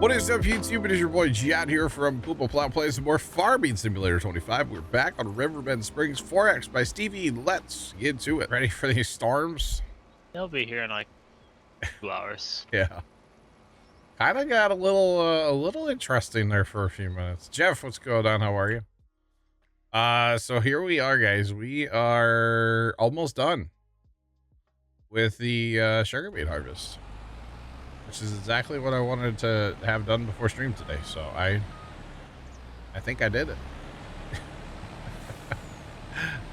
What is up, YouTube? It is your boy Jad here from Puma, Plow plays some more Farming Simulator 25. We're back on Riverbend Springs 4X by Stevie. Let's get to it. Ready for these storms? They'll be here in like 2 hours. Yeah. Kind of got a little interesting there for a few minutes. Jeff, what's going on? How are you? So here we are, guys. We are almost done with the sugar beet harvest, which is exactly what I wanted to have done before stream today. So I think I did it.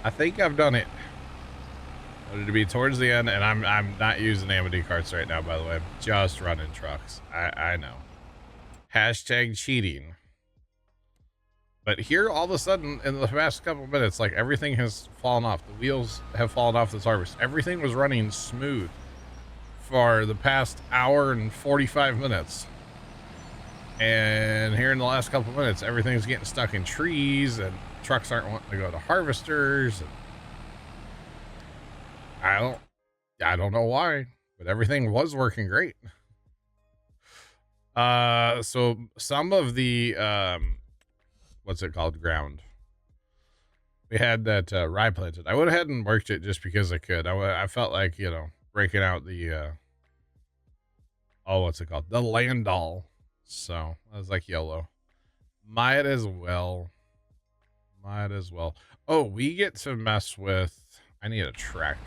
I think I've done it. Wanted to be towards the end, and I'm not using AMD carts right now, by the way. I'm just running trucks. I know. Hashtag cheating. But here, all of a sudden, in the past couple of minutes, like everything has fallen off. The wheels have fallen off this harvest. Everything was running smooth for the past hour and 45 minutes. And here in the last couple of minutes, everything's getting stuck in trees and trucks aren't wanting to go to harvesters. And I don't know why, but everything was working great. So some of the, what's it called? Ground. We had that, rye planted. I went ahead and worked it just because I could. I felt like, you know, breaking out the, oh, what's it called? The landall. So I was like, YOLO. Might as well. Might as well. Oh, we get to mess with, I need a tractor.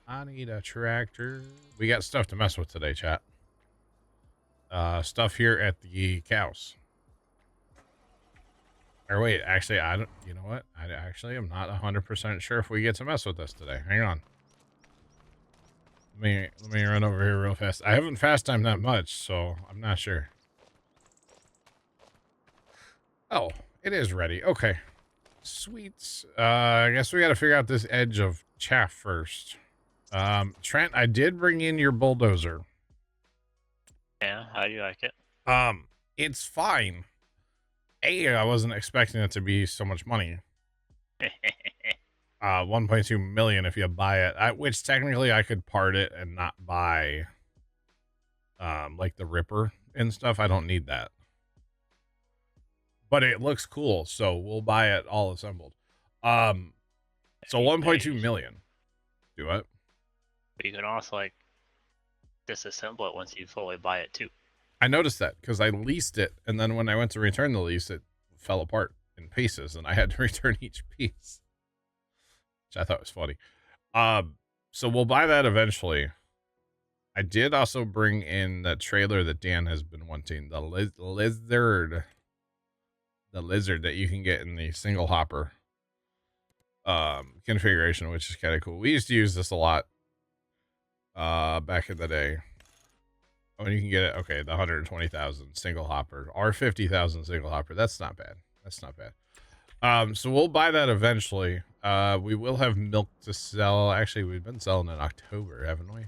I need a tractor. We got stuff to mess with today, chat. Stuff here at the cows. Or wait, actually, I don't, you know what? I actually am not 100% sure if we get to mess with this today. Hang on. Let me run over here real fast. I haven't fast timed that much, so I'm not sure. Oh, it is ready. Okay. Sweet. I guess we got to figure out this edge of chaff first. Trent, I did bring in your bulldozer. Yeah, how do you like it? It's fine. I wasn't expecting it to be so much money. 1.2 million if you buy it, which technically I could part it and not buy like the ripper and stuff. I don't need that, but it looks cool, so we'll buy it all assembled. So 1.2 million. Do it. But you can also like disassemble it once you fully buy it too. I noticed that because I leased it, and then when I went to return the lease, it fell apart in pieces, and I had to return each piece, which I thought was funny. So we'll buy that eventually. I did also bring in that trailer that Dan has been wanting, the lizard that you can get in the single hopper configuration, which is kind of cool. We used to use this a lot back in the day. Oh, and you can get it. Okay, the 120,000 single hopper or 50,000 single hopper. That's not bad. That's not bad. So we'll buy that eventually. We will have milk to sell. Actually, we've been selling in October, haven't we?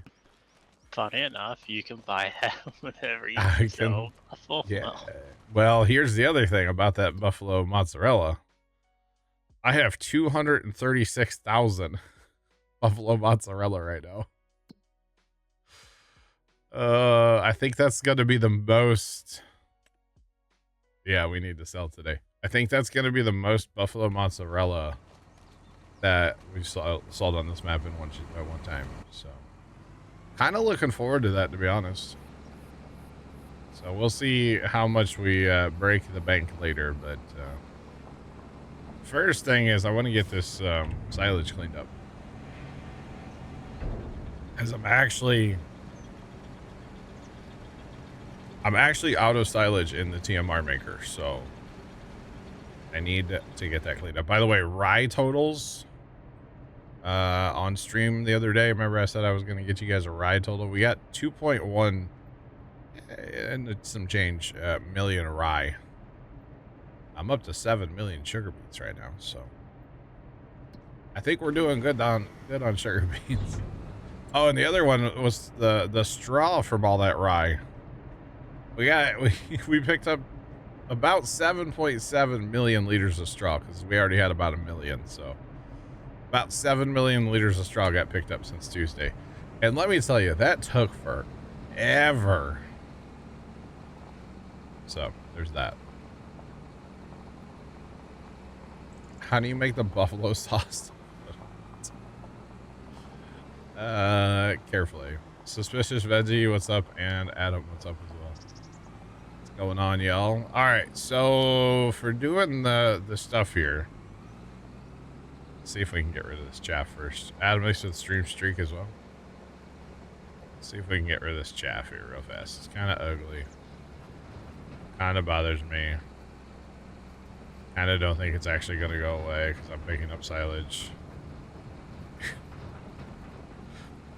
Funny enough, you can buy that whenever you sell buffalo. Yeah. Well, here's the other thing about that buffalo mozzarella. I have 236,000 buffalo mozzarella right now. I think that's going to be the most. Yeah, we need to sell today. I think that's going to be the most buffalo mozzarella that we've sold on this map at one time. So kind of looking forward to that, to be honest. So we'll see how much we break the bank later. But first thing is I want to get this silage cleaned up. As I'm actually out of silage in the TMR maker, so I need to get that cleaned up. By the way, rye totals on stream the other day, remember I said I was going to get you guys a rye total? We got 2.1 and some change million rye. I'm up to 7 million sugar beets right now, so I think we're doing good on sugar beets. Oh, and the other one was the straw from all that rye. We picked up about 7.7 million liters of straw because we already had about 1 million. So about 7 million liters of straw got picked up since Tuesday. And let me tell you, that took forever So there's that. How do you make the buffalo sauce? Carefully. Suspicious Veggie, what's up? And Adam, what's up as well? What's going on, y'all? All right, so for doing the stuff here, let's see if we can get rid of this chaff first. Adam makes the stream streak as well. Let's see if we can get rid of this chaff here real fast. It's kind of ugly. Kind of bothers me. Kind of don't think it's actually going to go away because I'm picking up silage.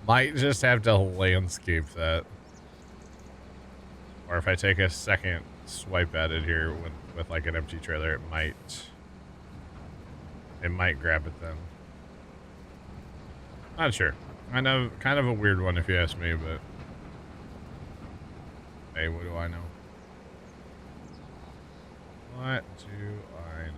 Might just have to landscape that. Or if I take a second swipe at it here with like an empty trailer, it might grab it then. Not sure. Kind of a weird one if you ask me, but hey, what do I know? What do I know?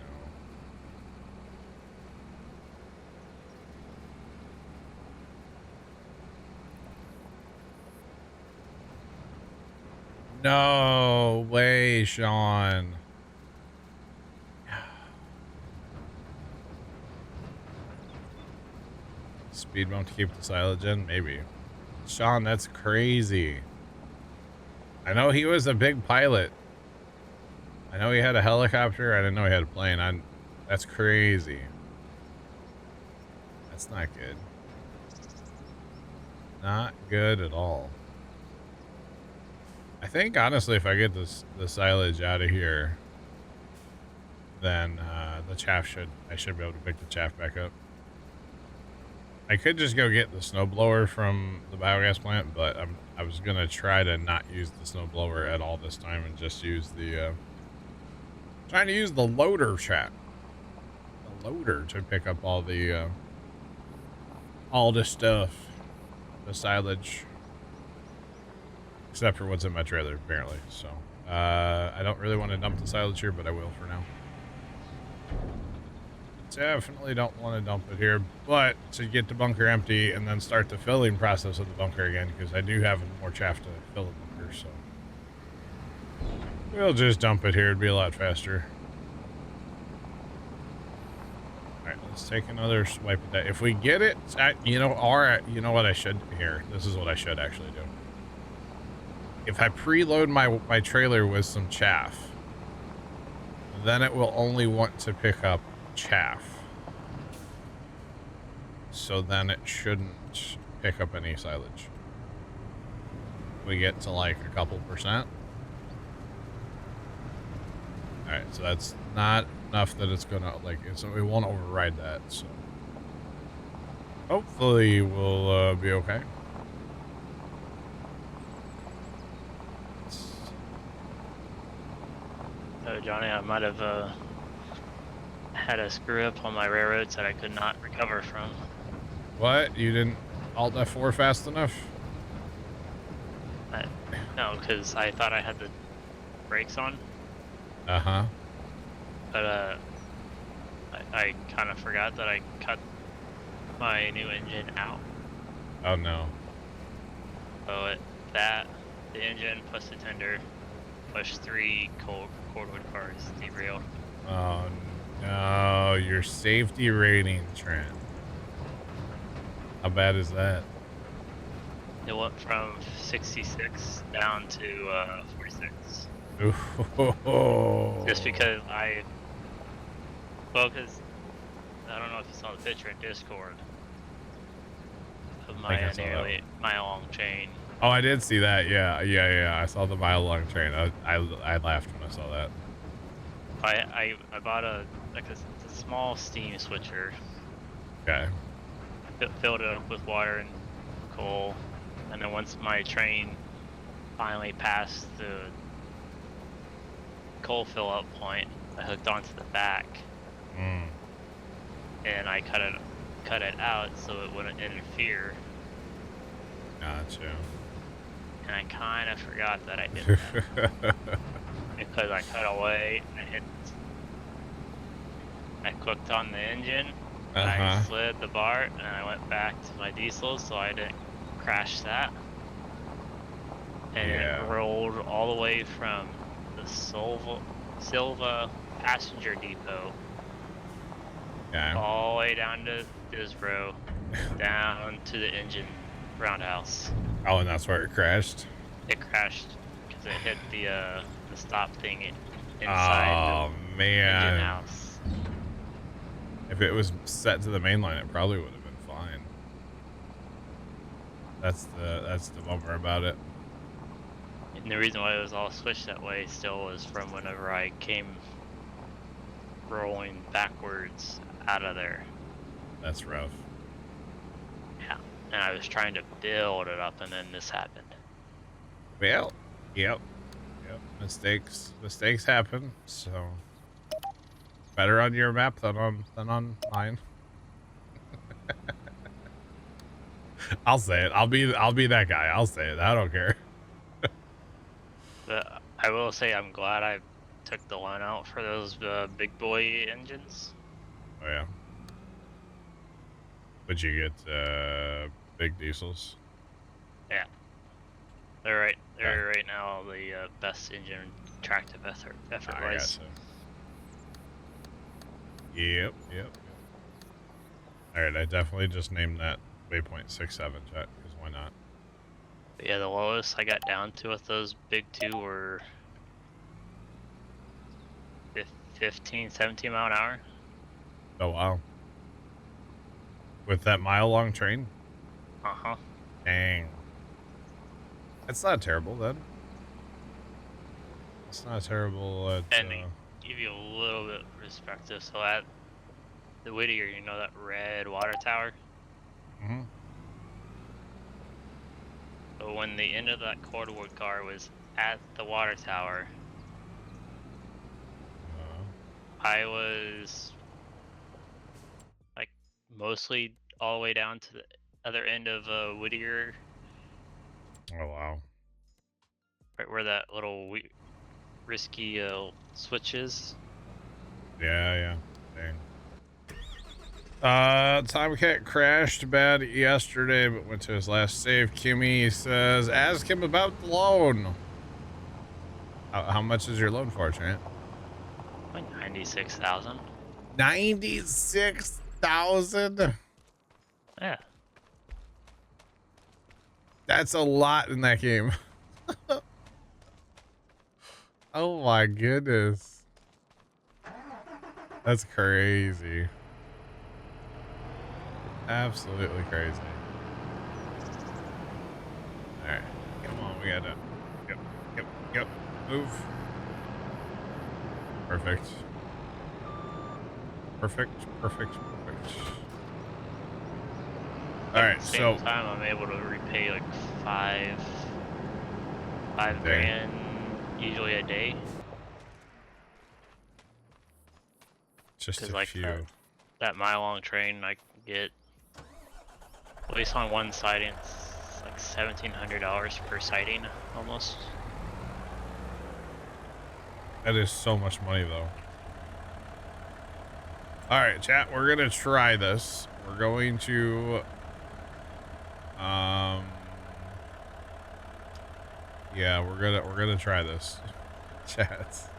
No way, Sean. Speed bump to keep the silage in? Maybe. Sean, that's crazy. I know he was a big pilot. I know he had a helicopter. I didn't know he had a plane. That's crazy. That's not good. Not good at all. I think, honestly, if I get the silage out of here, then the chaff I should be able to pick the chaff back up. I could just go get the snowblower from the biogas plant, but I was going to try to not use the snowblower at all this time and just use the... trying to use the loader, chat. The loader to pick up all the stuff. The silage. Except for what's in my trailer, apparently. So, I don't really want to dump the silage here, but I will for now. Definitely don't want to dump it here, but to get the bunker empty and then start the filling process of the bunker again, because I do have more chaff to fill the bunker, so. We'll just dump it here. It'd be a lot faster. Alright, let's take another swipe at that. If we get it, you know what I should do here? This is what I should actually do. If I preload my trailer with some chaff, then it will only want to pick up chaff. So then it shouldn't pick up any silage. We get to like a couple percent. Alright, so that's not enough that it's gonna, like, it won't override that, so. Hopefully we'll be okay. So Johnny, I might have had a screw up on my railroads that I could not recover from. What? You didn't Alt F4 fast enough? No, because I thought I had the brakes on. Uh-huh. But I kind of forgot that I cut my new engine out. Oh no. So the engine plus the tender plus 3 cordwood cars derailed. Oh no, your safety rating, Trent. How bad is that? It went from 66 down to 46. Ooh. Just because because I don't know if you saw the picture in Discord of my nearly mile-long chain. Oh, I did see that. Yeah. I saw the mile-long train. I laughed when I saw that. I bought a small steam switcher. Okay. Filled it up with water and coal, and then once my train finally passed the coal fill up point, I hooked onto the back, and I cut it out so it wouldn't interfere. Gotcha. And I kind of forgot that I did that because I cut away. I clicked on the engine. I slid the bar and I went back to my diesel so I didn't crash that. And it rolled all the way from the Silva passenger depot Yeah. all the way down to Disbro, down to the engine roundhouse. Oh, and that's where it crashed. It crashed because it hit the stop thing inside Oh the engine man. house. If it was set to the main line, it probably would have been fine. That's the bummer about it. And the reason why it was all switched that way still was from whenever I came rolling backwards out of there. That's rough. Yeah. And I was trying to build it up and then this happened. Well, yep. Mistakes happen. So better on your map than on mine. I'll say it. I'll be that guy. I'll say it. I don't care. But I will say I'm glad I took the line out for those big boy engines. Oh yeah. But you get big diesels. Yeah. They're right now the best engine tractive effort I wise. gotcha. Yep. All right, I definitely just named that waypoint 67, chat, because why not? But yeah, the lowest I got down to with those big two were 15, 17 mile an hour. Oh wow. With that mile-long train? Uh-huh. Dang. That's not terrible then. It's not terrible at, And to give you a little bit of perspective, so at the Whittier, you know that red water tower? mm-hmm. So when the end of that cordwood car was at the water tower, I was like mostly all the way down to the other end of Whittier. Oh wow. Right where that little risky switch is. Yeah. Dang. Tomcat crashed bad yesterday, but went to his last save. Kimmy says, ask him about the loan. How much is your loan for, Trent? Like 96,000. 96,000? Yeah. That's a lot in that game. Oh my goodness. That's crazy. Absolutely crazy. Alright. Come on, we gotta. Yep. Move. Perfect. Alright, so. At the same time, I'm able to repay like five grand usually a day. Just a like few. That mile-long train, I can get, at least on one sighting, it's like $1,700 per sighting, almost. That is so much money, though. All right, chat. We're gonna try this. We're going to, yeah, we're gonna try this, chat.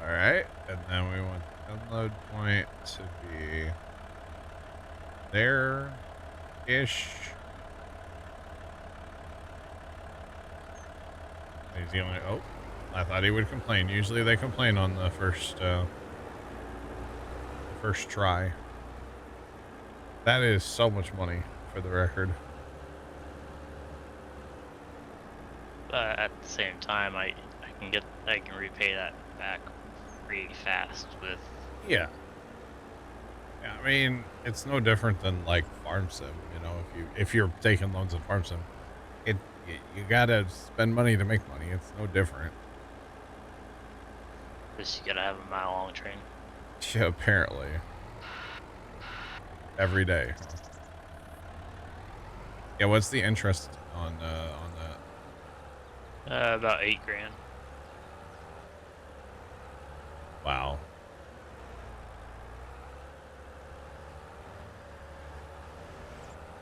All right, and then we want the download point to be there-ish. He's the only. Oh, I thought he would complain. Usually they complain on the first try. That is so much money, for the record. But at the same time, I can repay that back pretty fast with. Yeah. I mean, it's no different than like farm sim. You know, if you're taking loans in farm sim, you gotta spend money to make money. It's no different. Just you gotta have a mile-long train. Yeah, apparently. Every day. Yeah, what's the interest on that? About 8 grand. Wow.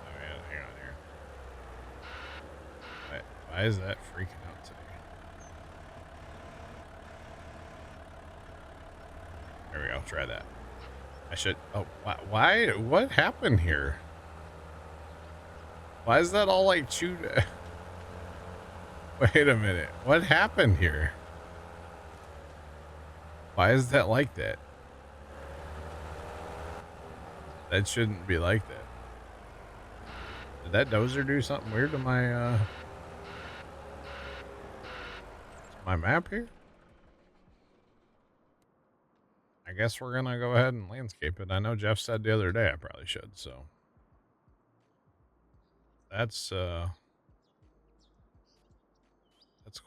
Oh, man, hang on here. Why is that freaking out today? I'll try that. I should. Oh, why? What happened here? Why is that all like chewed? Wait a minute. What happened here? Why is that like that? That shouldn't be like that. Did that dozer do something weird to my map here? I guess we're gonna go ahead and landscape it. I know Jeff said the other day I probably should, so that's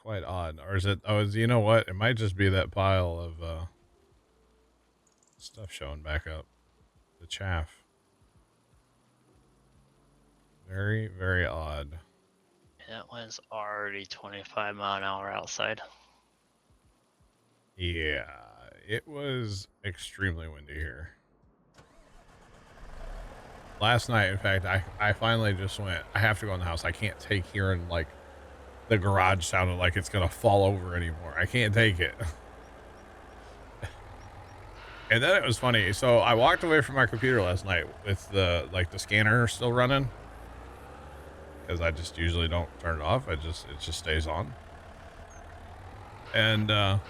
quite odd. Or is it? Oh, you know what? It might just be that pile of stuff showing back up. The chaff. Very, very odd. It was already 25-mile-an-hour outside. Yeah, it was extremely windy here. Last night, in fact, I finally just went, I have to go in the house. I can't take hearing like the garage sounded like it's gonna fall over anymore. I can't take it. And then it was funny. So I walked away from my computer last night with the scanner still running, because I just usually don't turn it off. It just stays on. And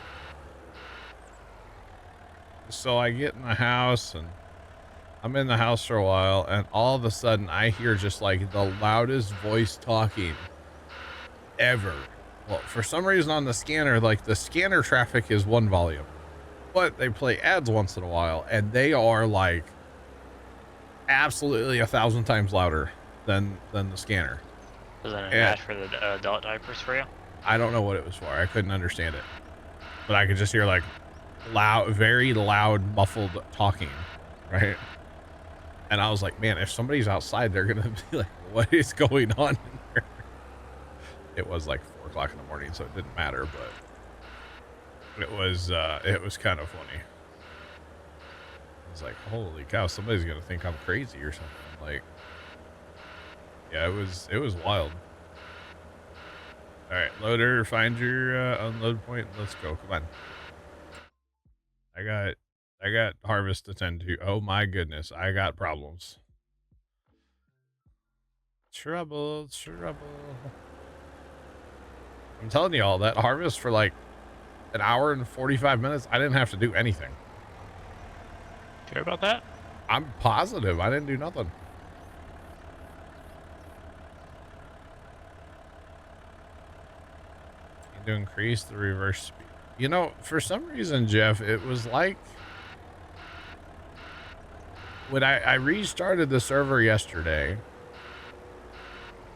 so I get in the house and I'm in the house for a while, and all of a sudden I hear just like the loudest voice talking ever. Well, for some reason on the scanner, like the scanner traffic is one volume, but they play ads once in a while, and they are like absolutely 1,000 times louder than the scanner. Was that an ad for the adult diapers for you? I don't know what it was for. I couldn't understand it, but I could just hear like loud, very loud, muffled talking, right? And I was like, man, if somebody's outside, they're gonna be like, what is going on in here? It was like 4 o'clock in the morning, so it didn't matter, but it was kind of funny. I was like, holy cow, somebody's gonna think I'm crazy or something. Like, yeah, it was wild. All right, loader, find your unload point. Let's go. Come on. I got harvest to tend to. Oh my goodness, I got problems. Trouble. I'm telling you all, that harvest for like an hour and 45 minutes, I didn't have to do anything. Care about that? I'm positive I didn't do nothing. To increase the reverse speed. You know, for some reason, Jeff, it was like when I restarted the server yesterday,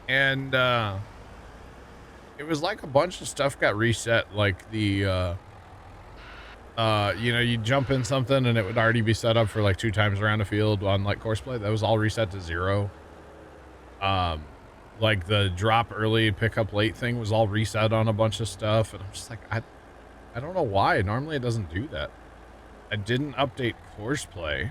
and it was like a bunch of stuff got reset, like the you know, you jump in something and it would already be set up for like 2 times around the field on like course play. That was all reset to 0. Like the drop early, pick up late thing was all reset on a bunch of stuff, and I'm just like, I don't know why. Normally it doesn't do that. I didn't update course play,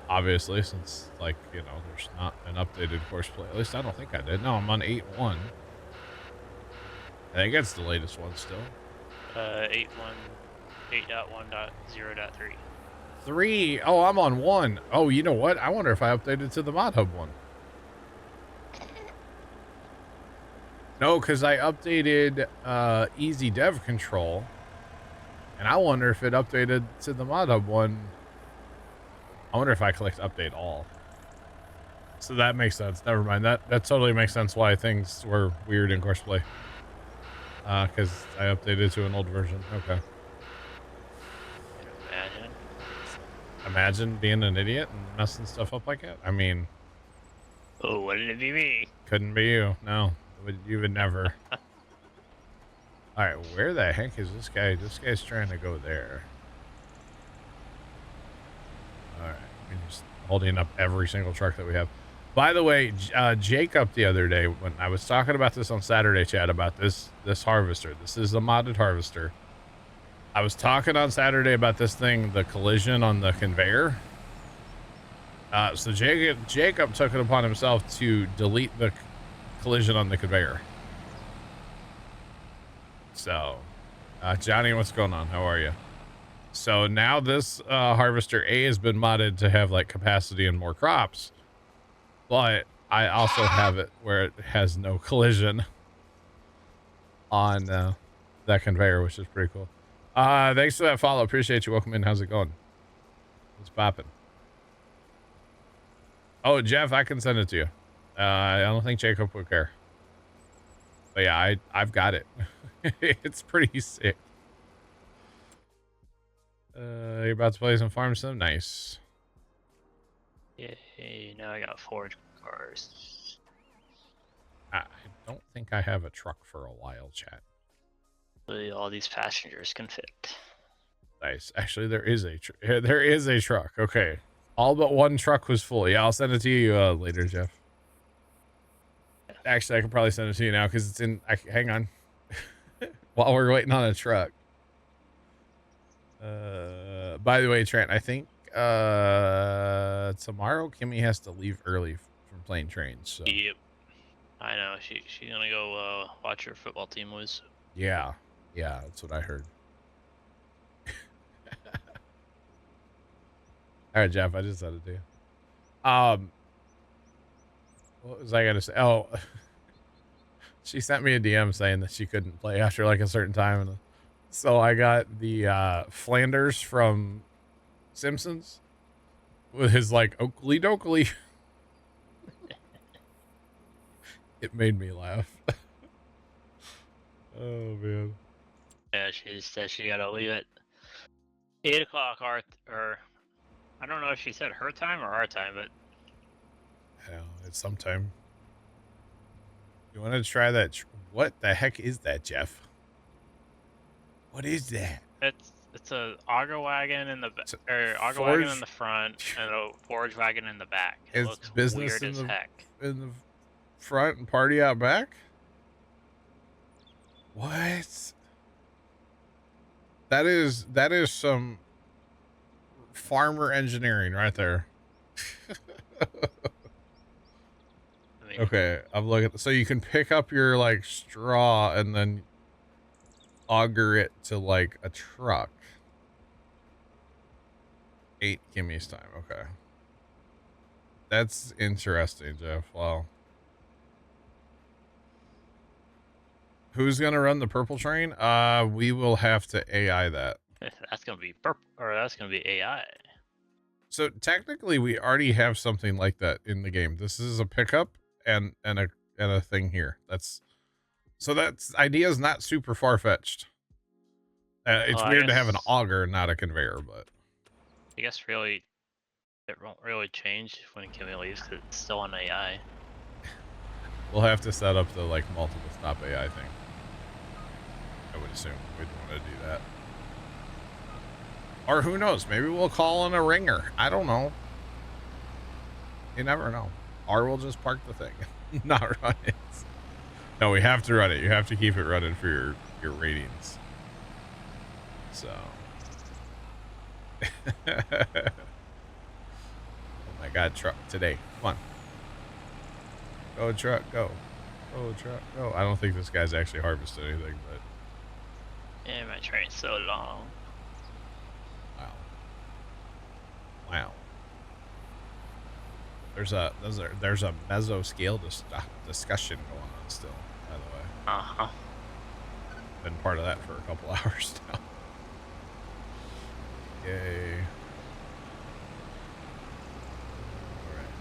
obviously, since, like, you know, there's not an updated course play. At least I don't think I did. No, I'm on 8.1. I think that's the latest one still. 8.1.0.3. 3. Oh, I'm on 1. Oh, you know what? I wonder if I updated to the Mod Hub one. No, because I updated Easy Dev Control, and I wonder if it updated to the Mod Hub one. I wonder if I clicked Update All. So that makes sense. Never mind. That totally makes sense why things were weird in course play. Because I updated to an old version. Okay. Imagine being an idiot and messing stuff up like that. I mean... Oh, wouldn't it be me? Couldn't be you. No. You would never. Alright, where the heck is this guy? This guy's trying to go there. Alright, we're just holding up every single truck that we have. By the way, Jacob the other day, when I was talking about this on Saturday, chat, about this harvester. This is a modded harvester. I was talking on Saturday about this thing, the collision on the conveyor. So Jacob took it upon himself to delete the collision on the conveyor. So, Johnny, what's going on? How are you? So now this harvester A has been modded to have like capacity and more crops, but I also have it where it has no collision on that conveyor, which is pretty cool. Thanks for that follow. Appreciate you. Welcome in. How's it going? What's popping? Oh, Jeff, I can send it to you. I don't think Jacob would care. But yeah, I've got it. It's pretty sick. You're about to play some farm sim? Nice. Yay, now I got forge cars. I don't think I have a truck for a while, chat. All these passengers can fit. Nice. Actually, there is a truck. Okay. All but one truck was full. Yeah, I'll send it to you later, Jeff. Actually, I can probably send it to you now because it's in. Hang on. While we're waiting on a truck. By the way, Trent, I think tomorrow Kimmy has to leave early from playing trains. So. Yep. I know. She's gonna go watch her football team lose. Yeah. Yeah, that's what I heard. All right, Jeff, I just sent it to you. What was I gonna say? Oh, she sent me a DM saying that she couldn't play after like a certain time, so I got the Flanders from Simpsons with his like Oakley Dokley. It made me laugh. Oh man. Yeah, she said she gotta leave at 8 o'clock or I don't know if she said her time or our time, but Hell, it's sometime. You want to try that? What the heck is that, Jeff? What is that? it's a auger wagon in the auger wagon in the front and a forge wagon in the back. It looks business weird as heck. In the front and party out back. What? That is some farmer engineering right there. Okay, I'm looking. So you can pick up your like straw and then auger it to like a truck. 8 Kimmy's time. Okay, that's interesting, Jeff. Wow. Who's gonna run the purple train? We will have to AI that. That's gonna be purple, or that's gonna be AI. So technically, we already have something like that in the game. This is a pickup and a thing here. That's idea is not super far fetched. It's weird to have an auger, not a conveyor, but I guess really it won't really change when Kimmy leaves because it's still on AI. We'll have to set up the like multiple stop AI thing. I would assume we'd want to do that. Or who knows? Maybe we'll call in a ringer. I don't know. You never know. Or we'll just park the thing. Not run it. No, we have to run it. You have to keep it running for your ratings. So. Oh my God, truck today. Come on. Go truck, go. Go truck, go. I don't think this guy's actually harvested anything, but. Yeah, my train's so long. Wow. There's a meso scale discussion going on still, by the way. Uh-huh. Been part of that for a couple hours now. Yay. Alright.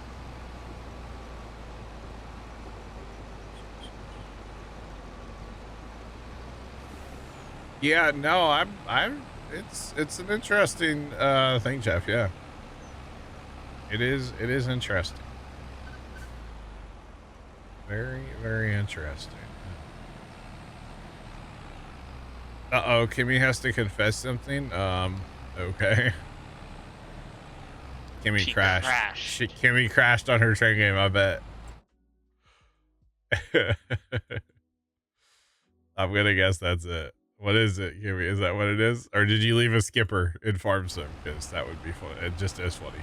Yeah, no, I'm it's an interesting thing, Jeff, yeah. It is interesting. Very, very interesting. Uh-oh, Kimmy has to confess something. Okay. Kimmy crashed. Kimmy crashed on her train game, I bet. I'm gonna guess that's it. What is it, Kimmy? Is that what it is? Or did you leave a skipper in Farm Sim? Because that would be fun. It just is funny.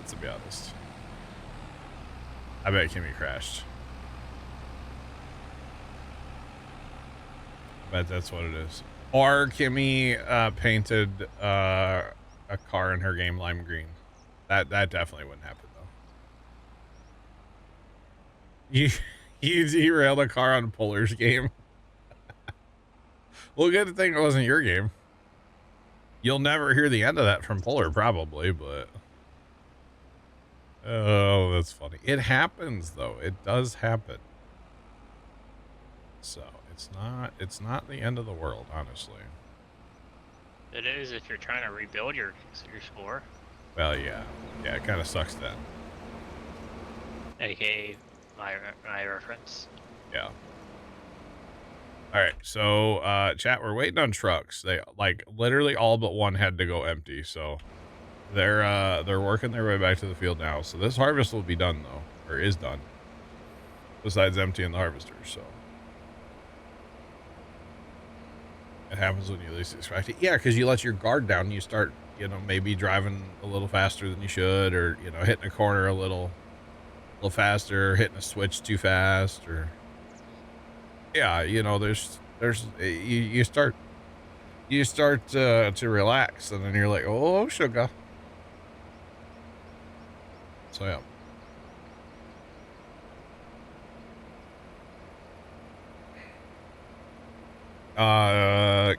To be honest. I bet Kimmy crashed. I bet that's what it is. Or Kimmy painted a car in her game lime green. That definitely wouldn't happen though. You derailed a car on Polar's game. Well, good thing it wasn't your game. You'll never hear the end of that from Polar probably, but oh, that's funny. It happens though. It does happen. So it's not the end of the world, honestly. It is if you're trying to rebuild your score. Well, yeah, it kind of sucks then. AKA my reference. Yeah. All right, so chat, we're waiting on trucks. They like literally all but one had to go empty, so they're working their way back to the field now. So this harvest will be done though, or is done. Besides emptying the harvesters, so it happens when you least expect it. Yeah, because you let your guard down, you start, maybe driving a little faster than you should, or hitting a corner a little faster, hitting a switch too fast, or yeah, there's you start to relax, and then you're like, oh sugar. So yeah.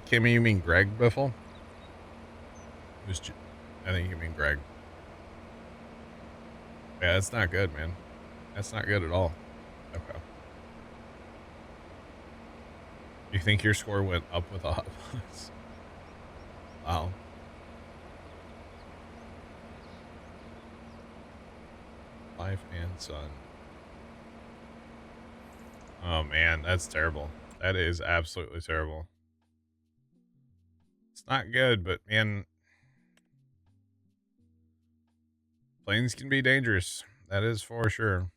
Kimmy, you mean Greg Biffle? I think you mean Greg. Yeah, that's not good, man. That's not good at all. Okay. You think your score went up with a hot box? Wow. Wife and son. Oh man, that's terrible. That is absolutely terrible. It's not good, but man, planes can be dangerous. That is for sure.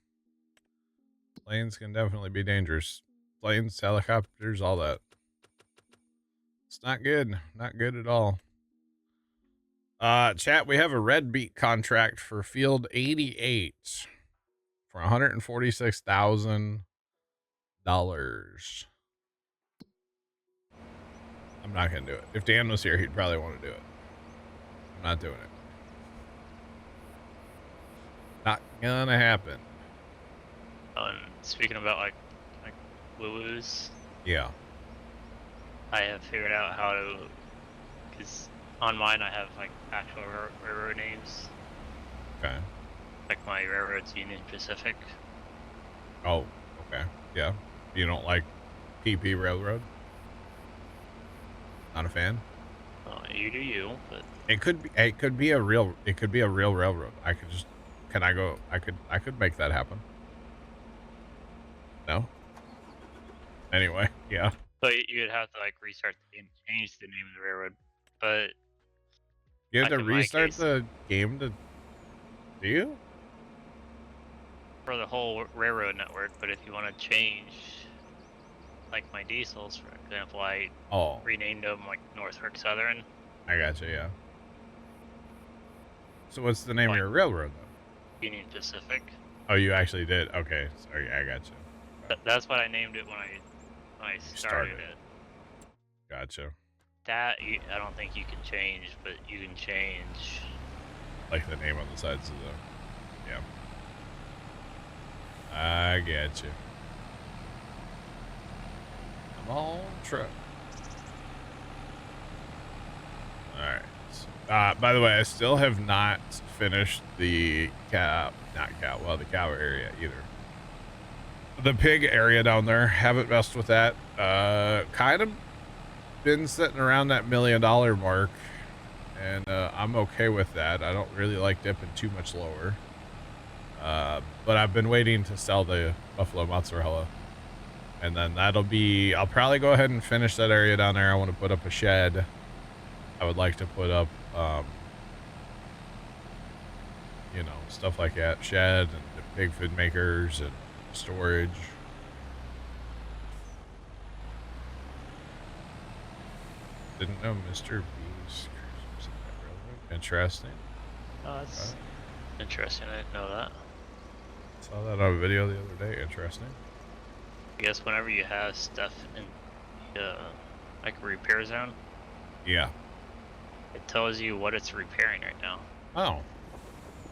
Planes can definitely be dangerous. Planes, helicopters, all that. It's not good. Not good at all. Chat, we have a red beat contract for field 88 for $146,000. I'm not gonna do it. If Dan was here, he'd probably want to do it. I'm not doing it. Not gonna happen. Speaking about like woo-woos. Yeah. I have figured out how to, because on mine I have like actual railroad names. Okay. Like my railroad's Union Pacific. Oh, okay. Yeah. You don't like PP Railroad? Not a fan? You do you, but it could be a real railroad. I could make that happen. No? Anyway, yeah. But you'd have to like restart the game to change the name of the railroad. But you have like to restart the game to do you? For the whole railroad network, but if you want to change like my diesels, for example, I renamed them like Northbrook Southern. I gotcha, yeah. So what's the name of your railroad though? Union Pacific. Oh, you actually did? Okay, sorry, I gotcha. That's what I named it when I started it. Gotcha. That I don't think you can change, but you can change like the name on the sides of the. Yeah. I get you. Come on, truck. Alright. By the way, I still have not finished the cow area either. The pig area down there, haven't messed with that. Kind of been sitting around that $1 million mark, and I'm okay with that. I don't really like dipping too much lower. But I've been waiting to sell the buffalo mozzarella, and then I'll probably go ahead and finish that area down there. I want to put up a shed. I would like to put up, stuff like that, shed and pig food makers and storage. Didn't know Mr. B's. Interesting. Oh, that's interesting. I didn't know that. Saw that on a video the other day. Interesting. I guess whenever you have stuff in like a repair zone. Yeah. It tells you what it's repairing right now. Oh,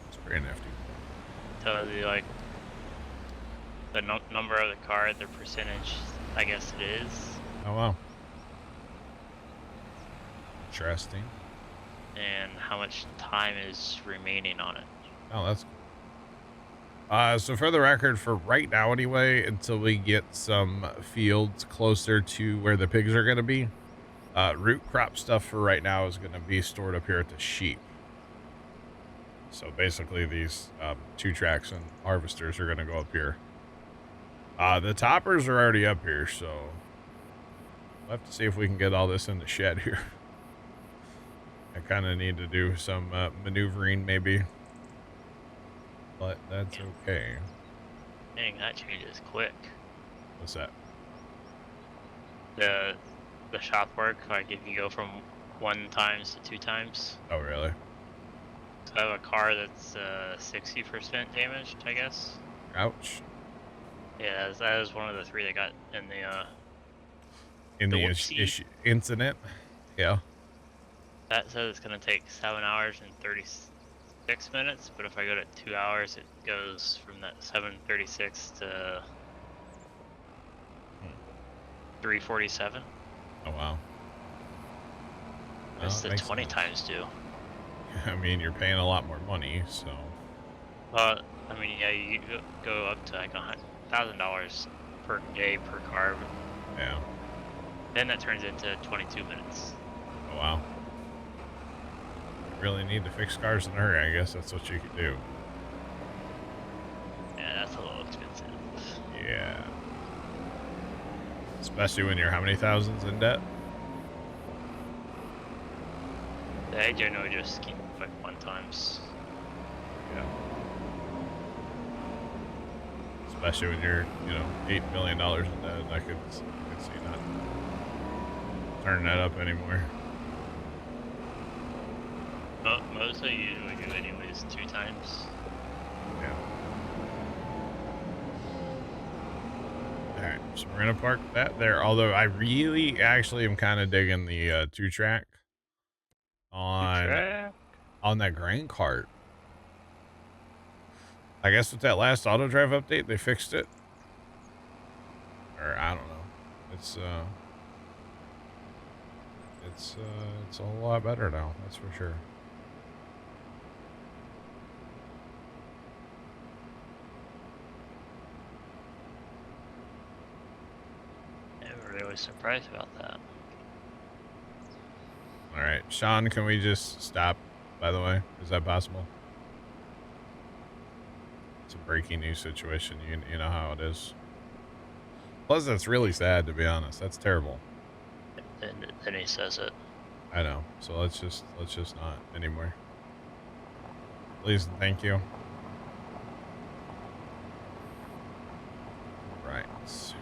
that's pretty nifty. It tells you like the number of the car, the percentage, I guess it is. Oh wow. Interesting. And how much time is remaining on it. Oh, that's cool. So for the record, for right now anyway, until we get some fields closer to where the pigs are going to be, root crop stuff for right now is going to be stored up here at the sheep. So basically these 2-tracks and harvesters are going to go up here. The toppers are already up here, so we'll have to see if we can get all this in the shed here. I kind of need to do some maneuvering maybe, but that's okay. Dang, that changes quick. What's that? The shop work, like if you go from 1 times to 2 times. Oh, really? So I have a car that's 60% damaged, I guess. Ouch. Yeah, that was one of the 3 that got in the incident. Yeah. That says it's going to take 7 hours and 36 minutes, but if I go to 2 hours, it goes from that 7:36 to 3:47. Oh, wow. That's the 20 times due. I mean, you're paying a lot more money, so. I mean, yeah, you go up to like $1,000 per day per car. Yeah. Then that turns into 22 minutes. Oh, wow. You really need to fix cars in a hurry. I guess that's what you could do. Yeah, that's a little expensive. Yeah. Especially when you're how many thousands in debt? I generally just keep like 1 times. Yeah. Especially when you're, $8 million in debt. I could see not turning that up anymore. Most I usually do anyways 2 times. Yeah. Alright, so we're gonna park that there. Although I really actually am kind of digging the 2-track on that grain cart. I guess with that last auto drive update, they fixed it. Or I don't know. It's a whole lot better now, that's for sure. I'm really surprised about that. All right, Sean, can we just stop, by the way? Is that possible? It's a breaking news situation. You know how it is. Plus, that's really sad, to be honest. That's terrible. And then he says it. I know. So let's just not anymore. Please and thank you. Right. So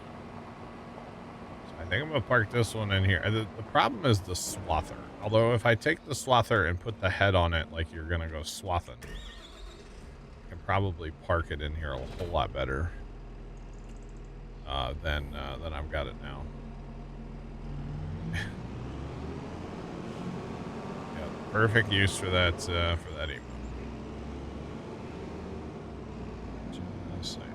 I think I'm going to park this one in here. The problem is the swather. Although if I take the swather and put the head on it like you're going to go swathing, I can probably park it in here a whole lot better than I've got it now. Yeah, perfect use for that emote. Just saying.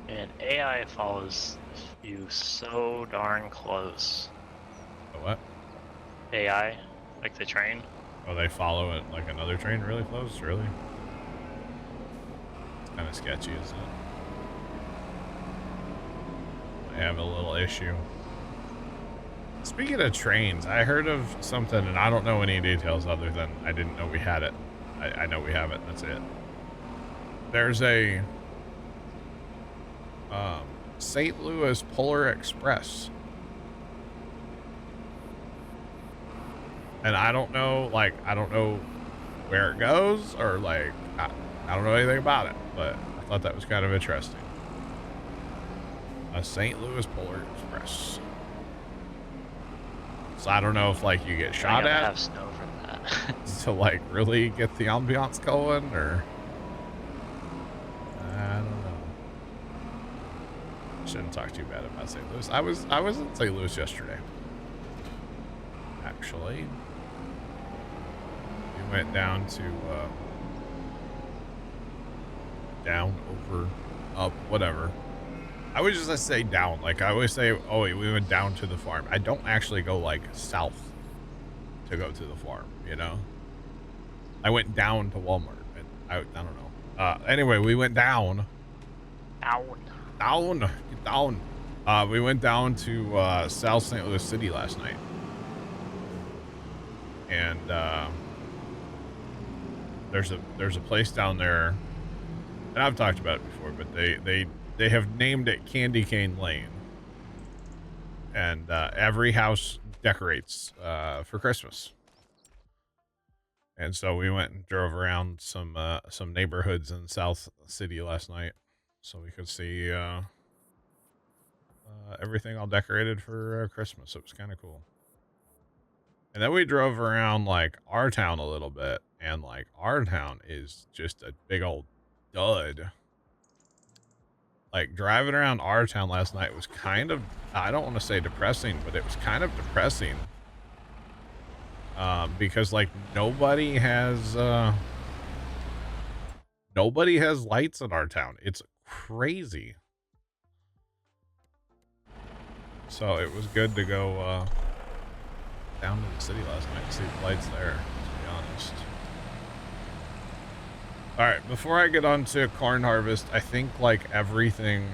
And AI follows you so darn close. The what? AI, like the train. Oh, they follow it like another train really close? Really? It's kind of sketchy, isn't it? I have a little issue. Speaking of trains, I heard of something, and I don't know any details other than I didn't know we had it. I know we have it, that's it. There's a St. Louis Polar Express. And I don't know where it goes, or I don't know anything about it, but I thought that was kind of interesting. A St. Louis Polar Express. So I don't know if you get shot at. Have snow for that. To really get the ambiance going, or I don't know. shouldn't talk too bad about St. Louis. I was in St. Louis yesterday. Actually, we went down to down, over, up, whatever. I always just say down. Like I always say, oh, we went down to the farm. I don't actually go like south to go to the farm, you know? I went down to Walmart. I don't know. Anyway, we went down. Down. Get down. We went down to South St. Louis City last night. And there's a place down there, and I've talked about it before, but they have named it Candy Cane Lane. And every house decorates for Christmas. And so we went and drove around some neighborhoods in South City last night, so we could see everything all decorated for Christmas. It was kind of cool. And then we drove around like our town a little bit, and like our town is just a big old dud. Like driving around our town last night was kind of, I don't want to say depressing, but it was kind of depressing. Because like nobody has lights in our town. It's crazy. So it was good to go down to the city last night and see the lights there, to be honest. All right, before I get on to corn harvest, I think like everything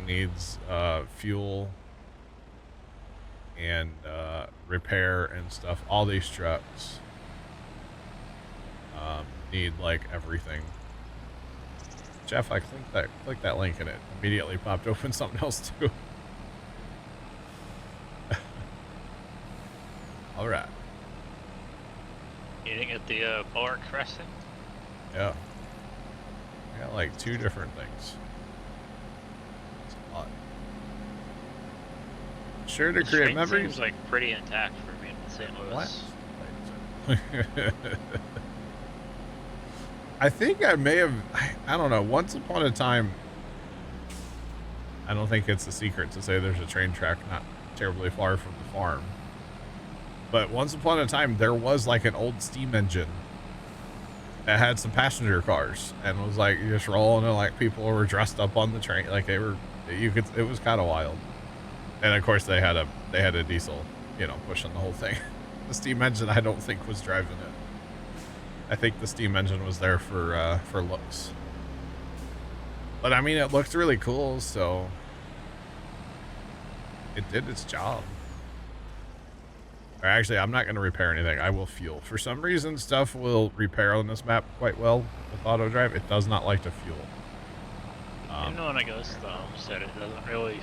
needs fuel and repair and stuff. All these trucks need like everything. Jeff, I clicked that link and it immediately popped open something else too. All right. Eating at the bar crescent? Yeah. I got like 2 different things. It's a lot. Sure to create memories. Seems like pretty intact for me in St. Louis. What? I think I may have, I don't know, once upon a time, I don't think it's a secret to say there's a train track not terribly far from the farm. But once upon a time, there was like an old steam engine that had some passenger cars and was like just rolling, and like people were dressed up on the train. Like it was kind of wild. And of course they had a diesel, you know, pushing the whole thing. The steam engine, I don't think was driving it. I think the steam engine was there for looks. But I mean, it looked really cool, so it did its job. Or actually, I'm not going to repair anything. I will fuel. For some reason, stuff will repair on this map quite well with auto drive. It does not like to fuel. Even when I go to the homestead, it doesn't really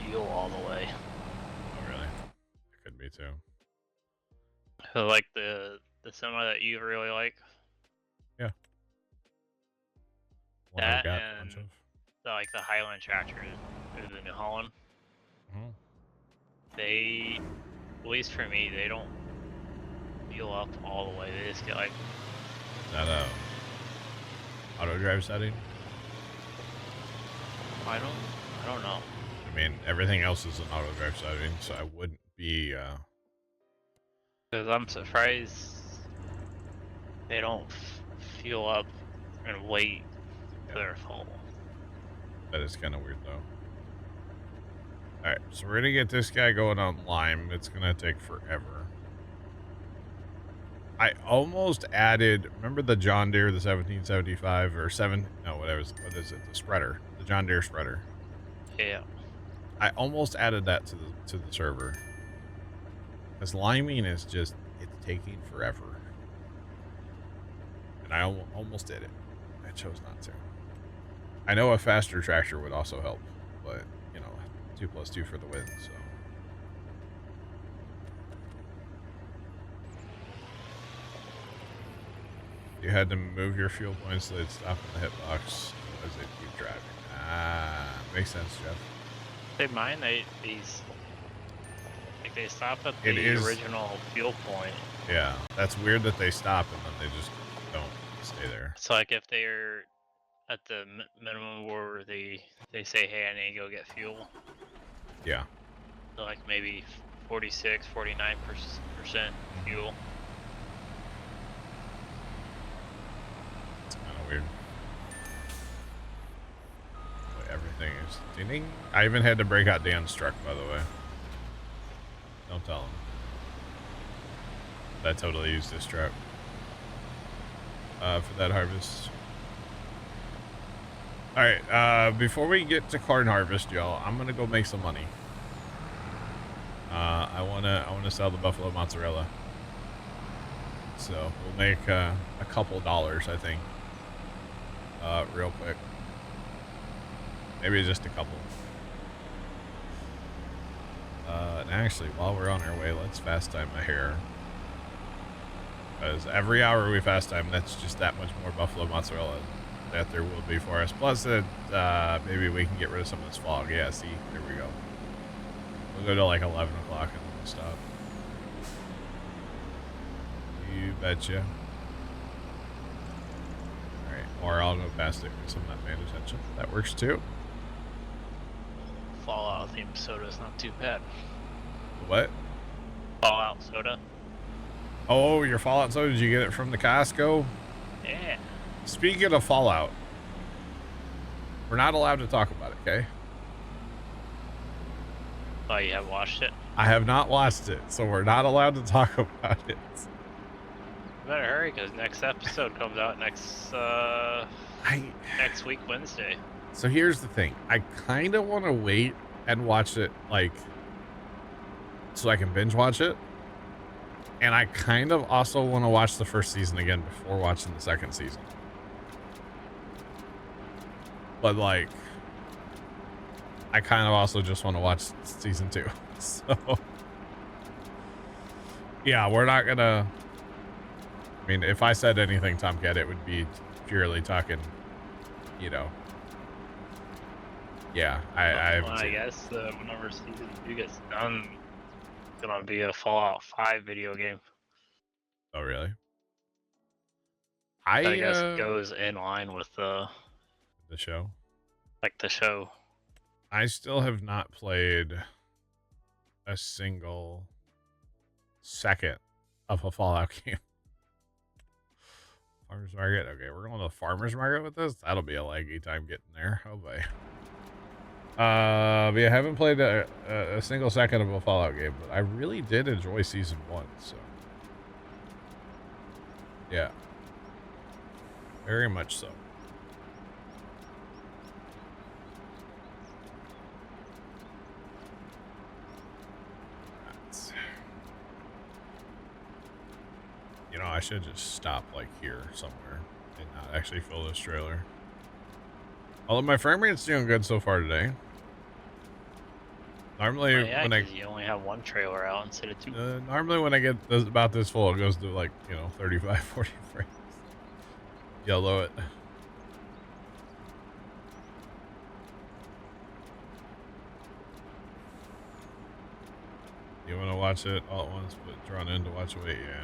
fuel all the way. Oh, really? It could be too. So like the semi that you really like. Yeah. That and like the Highland tractor, the New Holland. Mm-hmm. They, at least for me, they don't fuel up all the way. They just get like. Is that a auto drive setting? I don't know. I mean, everything else is an auto drive setting, so I wouldn't be. Because I'm surprised they don't fuel up and wait till they're full. That is kind of weird, though. Alright, so we're gonna get this guy going on Lime. It's gonna take forever. I almost added, remember the John Deere, the 1775 or 7, no, what is it? The spreader, the John Deere spreader. Yeah. I almost added that to the server. Because liming is just, it's taking forever. And I almost did it. I chose not to. I know a faster tractor would also help, but, you know, 2 + 2 for the win, so. You had to move your fuel points so they'd stop in the hitbox as they keep driving. Ah, makes sense, Jeff. They mind these. Like they stop at the original fuel point. Yeah, that's weird that they stop and then they just don't stay there. So like if they're at the minimum where they say, hey, I need to go get fuel. Yeah. So like maybe 46, 49% fuel. It's kind of weird. Everything is ding. I even had to break out Dan's truck, by the way. Don't tell him. I totally used this truck for that harvest. All right, before we get to corn harvest, y'all, I'm gonna go make some money. I wanna sell the buffalo mozzarella. So we'll make a couple dollars, I think. Real quick. Maybe just a couple. And actually, while we're on our way, let's fast time my hair. Because every hour we fast time, that's just that much more buffalo mozzarella that there will be for us. Plus, that maybe we can get rid of some of this fog. Yeah, see, there we go. We'll go to like 11 o'clock and then we'll stop. You betcha. Alright, or I'll go past it because I'm not paying attention. That works too. Fallout themed soda's not too bad. What? Fallout soda. Oh, your Fallout soda, did you get it from the Costco? Yeah. Speaking of Fallout, we're not allowed to talk about it, okay? Oh, you have watched it? I have not watched it, so we're not allowed to talk about it. You better hurry, because next episode comes out next week, Wednesday. So here's the thing. I kind of want to wait and watch it, like, so I can binge watch it. And I kind of also want to watch the first season again before watching the second season. But, like, I kind of also just want to watch season 2. So, yeah, we're not going to... I mean, if I said anything, Tomcat, it would be purely talking, you know... Yeah, I guess whenever season 2 gets done, it's gonna be a Fallout 5 video game. Oh, really? I guess it goes in line with the show. Like the show. I still have not played a single second of a Fallout game. Farmers Market. Okay, we're going to the Farmers Market with this. That'll be a laggy time getting there. Oh boy. But I haven't played a single second of a Fallout game, but I really did enjoy season 1, so yeah, very much so. You know, I should just stop like here somewhere and not actually fill this trailer. Although my frame rate's doing good so far today. Normally, when you only have one trailer out instead of 2. Normally, when I get about this full, it goes to like 35, 40 frames. Yellow it. You want to watch it all at once, but drawn in to watch wait, yeah.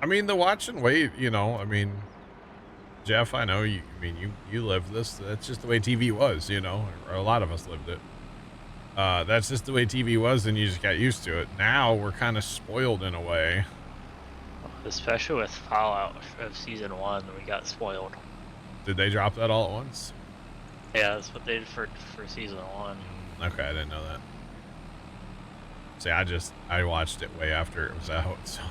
I mean, the watch and wait, I mean, Jeff, I know you lived this. That's just the way TV was, or a lot of us lived it. That's just the way TV was, and you just got used to it. Now we're kind of spoiled in a way. Especially with Fallout of season 1, we got spoiled. Did they drop that all at once? Yeah, that's what they did for season 1. Okay, I didn't know that. See, I watched it way after it was out, so.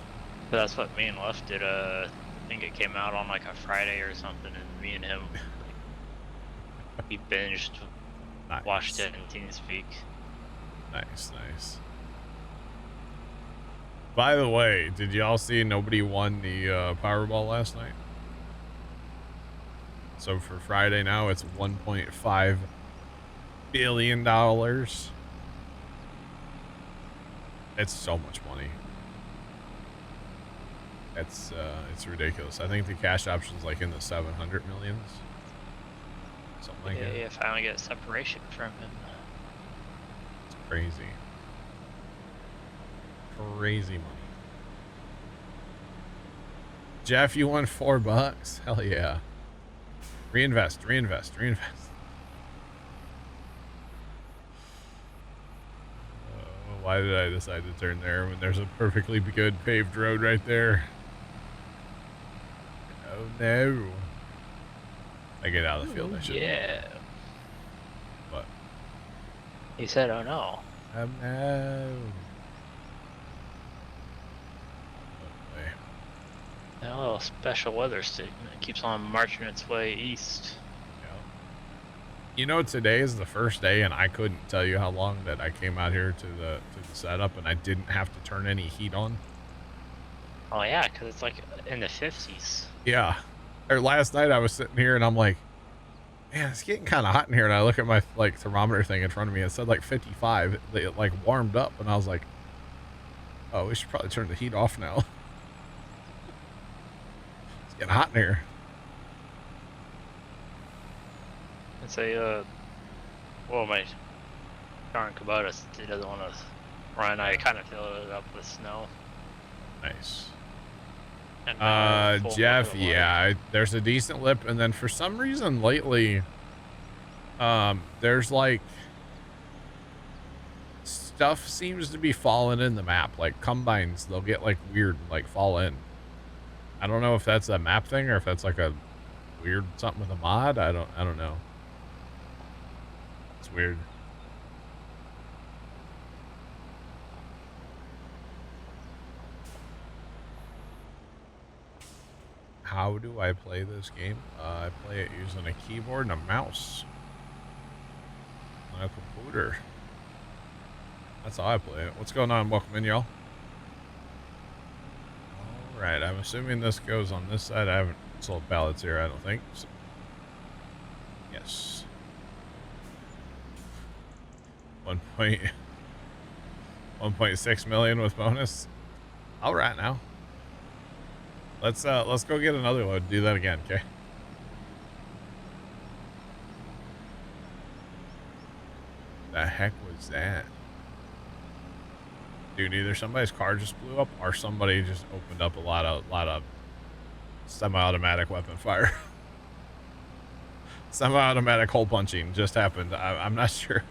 But that's what me and Left did. I think it came out on like a Friday or something, and me and him, we binged, nice. Watched it in TeamSpeak. Nice, nice. By the way, did y'all see nobody won the Powerball last night? So for Friday now, it's $1.5 billion. It's so much money. It's ridiculous. I think the cash option's like in the 700 millions. Something like that. Yeah, finally get separation from him. It's crazy. Crazy money. Jeff, you won $4? Hell yeah. Reinvest. Why did I decide to turn there when there's a perfectly good paved road right there? Oh no. I get out of the field, I should. Yeah. What? He said, oh no. Oh no. Okay. A little special weather statement keeps on marching its way east. Yeah. You know, today is the first day, and I couldn't tell you how long that I came out here to the setup, and I didn't have to turn any heat on. Oh yeah, because it's like in the 50s. Yeah. Or last night I was sitting here and I'm like, man, it's getting kind of hot in here. And I look at my like thermometer thing in front of me. It said like 55. It like warmed up, and I was like, oh, we should probably turn the heat off now. It's getting hot in here. It's a well, my darn Kubota, he doesn't want to run. I kind of filled it up with snow. Nice. And Jeff, yeah, there's a decent lip, and then for some reason lately, there's like stuff seems to be falling in the map, like combines, they'll get like weird, like fall in. I don't know if that's a map thing or if that's like a weird something with a mod. I don't know. It's weird. How do I play this game? I play it using a keyboard and a mouse on a computer. That's how I play it. What's going on? Welcome in, y'all. All right, I'm assuming this goes on this side. I haven't sold pallets here, I don't think. So, yes. 1.6 million with bonus. All right now. Let's go get another load. Do that again, okay? The heck was that? Dude, either somebody's car just blew up or somebody just opened up a lot of semi-automatic weapon fire. Semi-automatic hole punching just happened. I'm not sure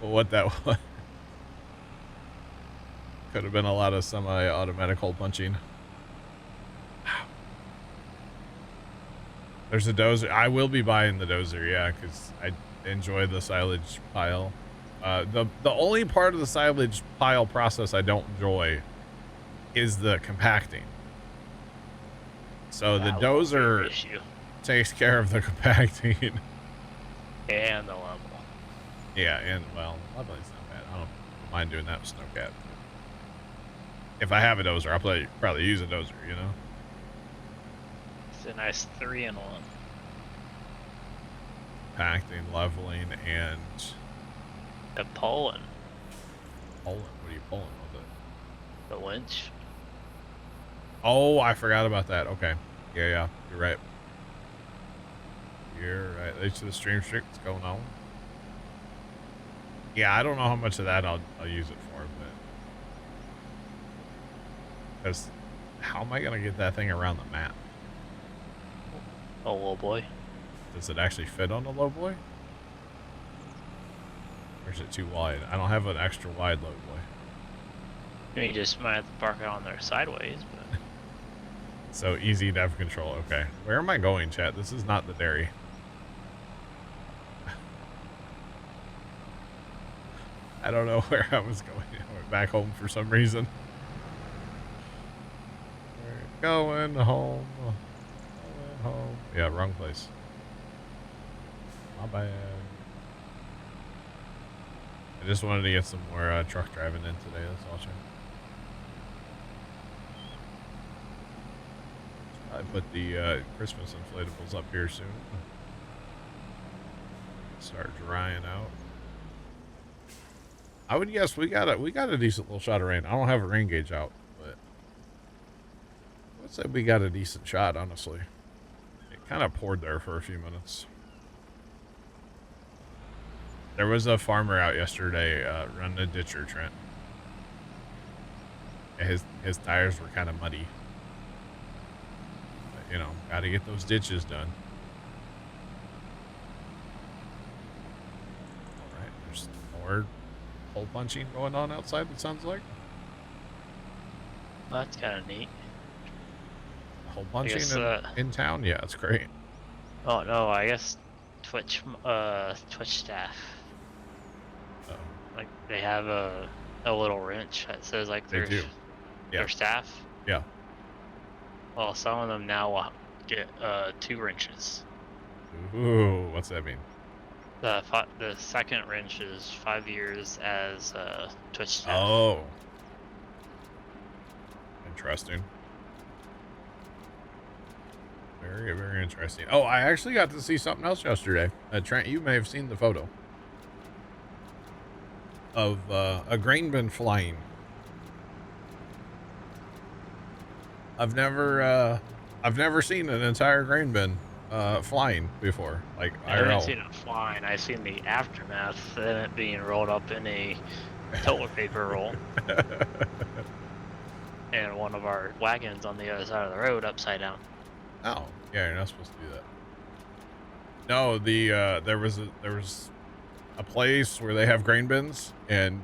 what that was. Could have been a lot of semi-automatic hole punching. There's a dozer. I will be buying the dozer, yeah, because I enjoy the silage pile. The only part of the silage pile process I don't enjoy is the compacting. So the dozer takes care of the compacting. And the level. Yeah, and well, leveling's not bad. I don't mind doing that with Snowcat. If I have a dozer, I'll probably use a dozer, you know? It's a nice 3-in-1. Compacting, leveling, and... The pulling. Pulling? What are you pulling with it? The winch. Oh, I forgot about that. Okay. Yeah, you're right. You're right. Thanks to the stream streak that's going on. Yeah, I don't know how much of that I'll use it for, but... Because how am I going to get that thing around the map? Oh, low boy. Does it actually fit on the low boy? Or is it too wide? I don't have an extra wide low boy. You just might have to park it on there sideways, but... So easy to have control. Okay. Where am I going, chat? This is not the dairy. I don't know where I was going. I went back home for some reason. We're going home. Going home. Yeah, wrong place. My bad. I just wanted to get some more truck driving in today. That's all, chat. I put the Christmas inflatables up here soon. Start drying out. I would guess we got a decent little shot of rain. I don't have a rain gauge out, but let's say we got a decent shot, honestly. It kind of poured there for a few minutes. There was a farmer out yesterday running a ditcher, Trent. His tires were kind of muddy. But, you know, got to get those ditches done. more hole punching going on outside, it sounds like. Well, that's kind of neat. Hole punching in town? Yeah, it's great. Oh, no, I guess Twitch staff. Oh. Like, they have a little wrench that says, like, They do. Yeah. their staff. Yeah. Well, some of them now will get 2 wrenches. Ooh, what's that mean? The second wrench is 5 years as Twitch staff. Oh. Interesting. Very, very interesting. Oh, I actually got to see something else yesterday. Trent, you may have seen the photo of a grain bin flying. I've never seen an entire grain bin flying before. Like I haven't seen it flying. I've seen the aftermath of it being rolled up in a toilet paper roll. And one of our wagons on the other side of the road upside down. Oh, yeah, you're not supposed to do that. No, there was a place where they have grain bins, and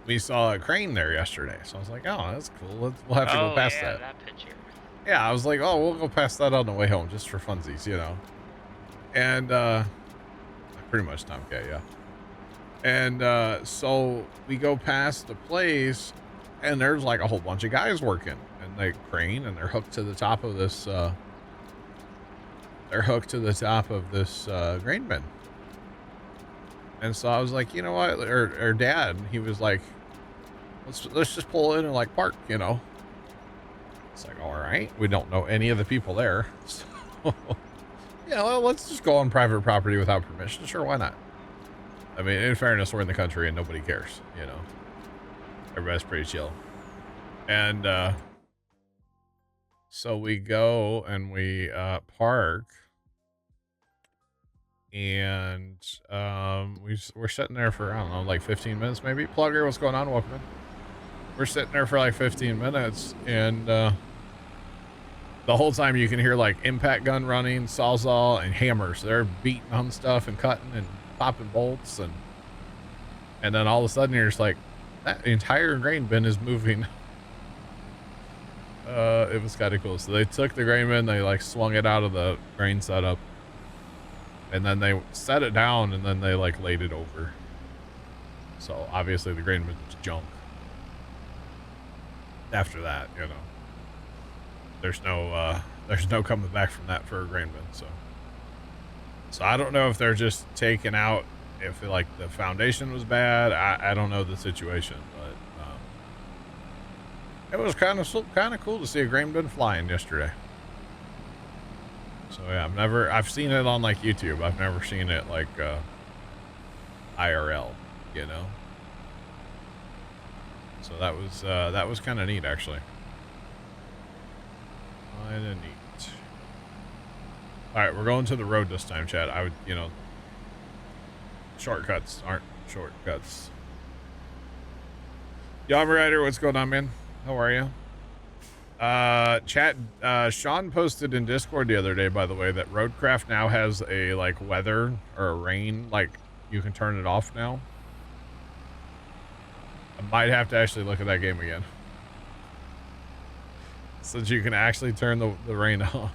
we saw a crane there yesterday. So I was like, oh, that's cool. We'll have to go past that. That picture. Yeah, I was like, oh, we'll go past that on the way home just for funsies, you know. And pretty much Tom K, yeah. And so we go past the place, and there's like a whole bunch of guys working, and they crane, and they're hooked to the top of this. Grain bin. And so I was like, you know what? Or Dad, he was like, let's just pull in and like park, you know. It's like, all right, we don't know any of the people there, so yeah, well, let's just go on private property without permission. Sure, why not? I mean, in fairness, we're in the country and nobody cares, you know. Everybody's pretty chill. And so we go and we park, and we're sitting there for, I don't know, like 15 minutes maybe. Plugger, what's going on? Welcome in. We're sitting there for like 15 minutes, and the whole time you can hear like impact gun running, sawzall, and hammers. They're beating on stuff and cutting and popping bolts, and then all of a sudden you're just like, that entire grain bin is moving. It was kind of cool. So they took the grain bin, they like swung it out of the grain setup, and then they set it down, and then they like laid it over. So obviously the grain bin was junk. After that, you know, there's no coming back from that for a grain bin. So I don't know if they're just taking out, if like the foundation was bad. I don't know the situation, but it was kind of cool to see a grain bin flying yesterday. So yeah, I've seen it on like YouTube. I've never seen it like IRL, you know. So that was kind of neat, actually. Kind of neat. All right, we're going to the road this time, Chad. I would, you know, shortcuts aren't shortcuts. Yama Rider, what's going on, man? How are you? Chat, Sean posted in Discord the other day, by the way, that Roadcraft now has a like weather or a rain, like you can turn it off now. I might have to actually look at that game again, so that you can actually turn the rain off.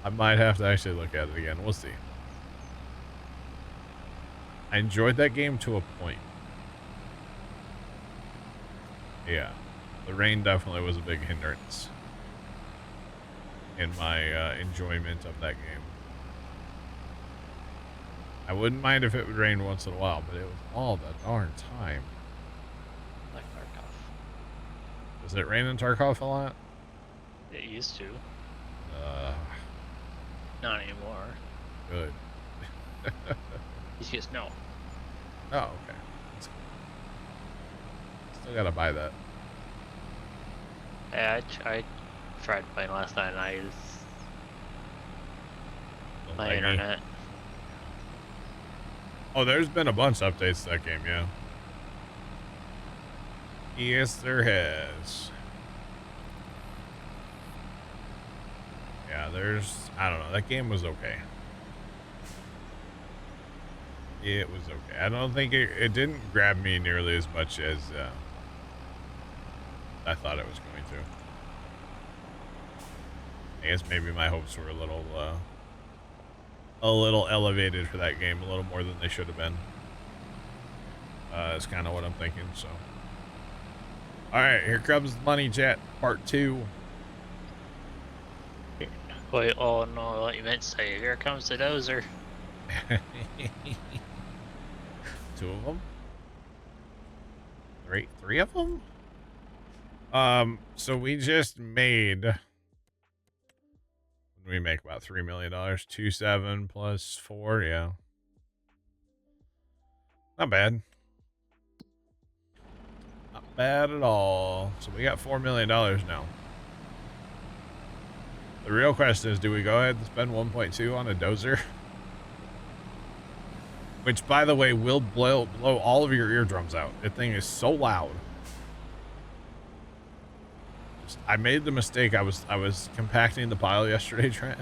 I might have to actually look at it again. We'll see. I enjoyed that game to a point. Yeah, the rain definitely was a big hindrance in my enjoyment of that game. I wouldn't mind if it would rain once in a while, but it was all the darn time. Like Tarkov. Does it rain in Tarkov a lot? It used to. Not anymore. Good. It's just no. Oh, okay. That's cool. Still gotta buy that. Yeah, I tried playing last night, and I used my internet. Oh, there's been a bunch of updates to that game, yeah. Yes, there has. Yeah, I don't know, that game was okay. It was okay. I don't think it didn't grab me nearly as much as I thought it was going to. I guess maybe my hopes were a little elevated for that game, a little more than they should have been. Is kind of what I'm thinking. So, all right, here comes Money Chat Part 2. Wait, oh no, what you meant to say, here comes the dozer. 2 of them? 3 of them? So we just made, what did we make, about $3 million? 2.7 plus 4, yeah. Not bad. Not bad at all. So we got $4 million now. The real question is, do we go ahead and spend 1.2 on a dozer? Which, by the way, will blow all of your eardrums out. That thing is so loud. I made the mistake. I was compacting the pile yesterday, Trent.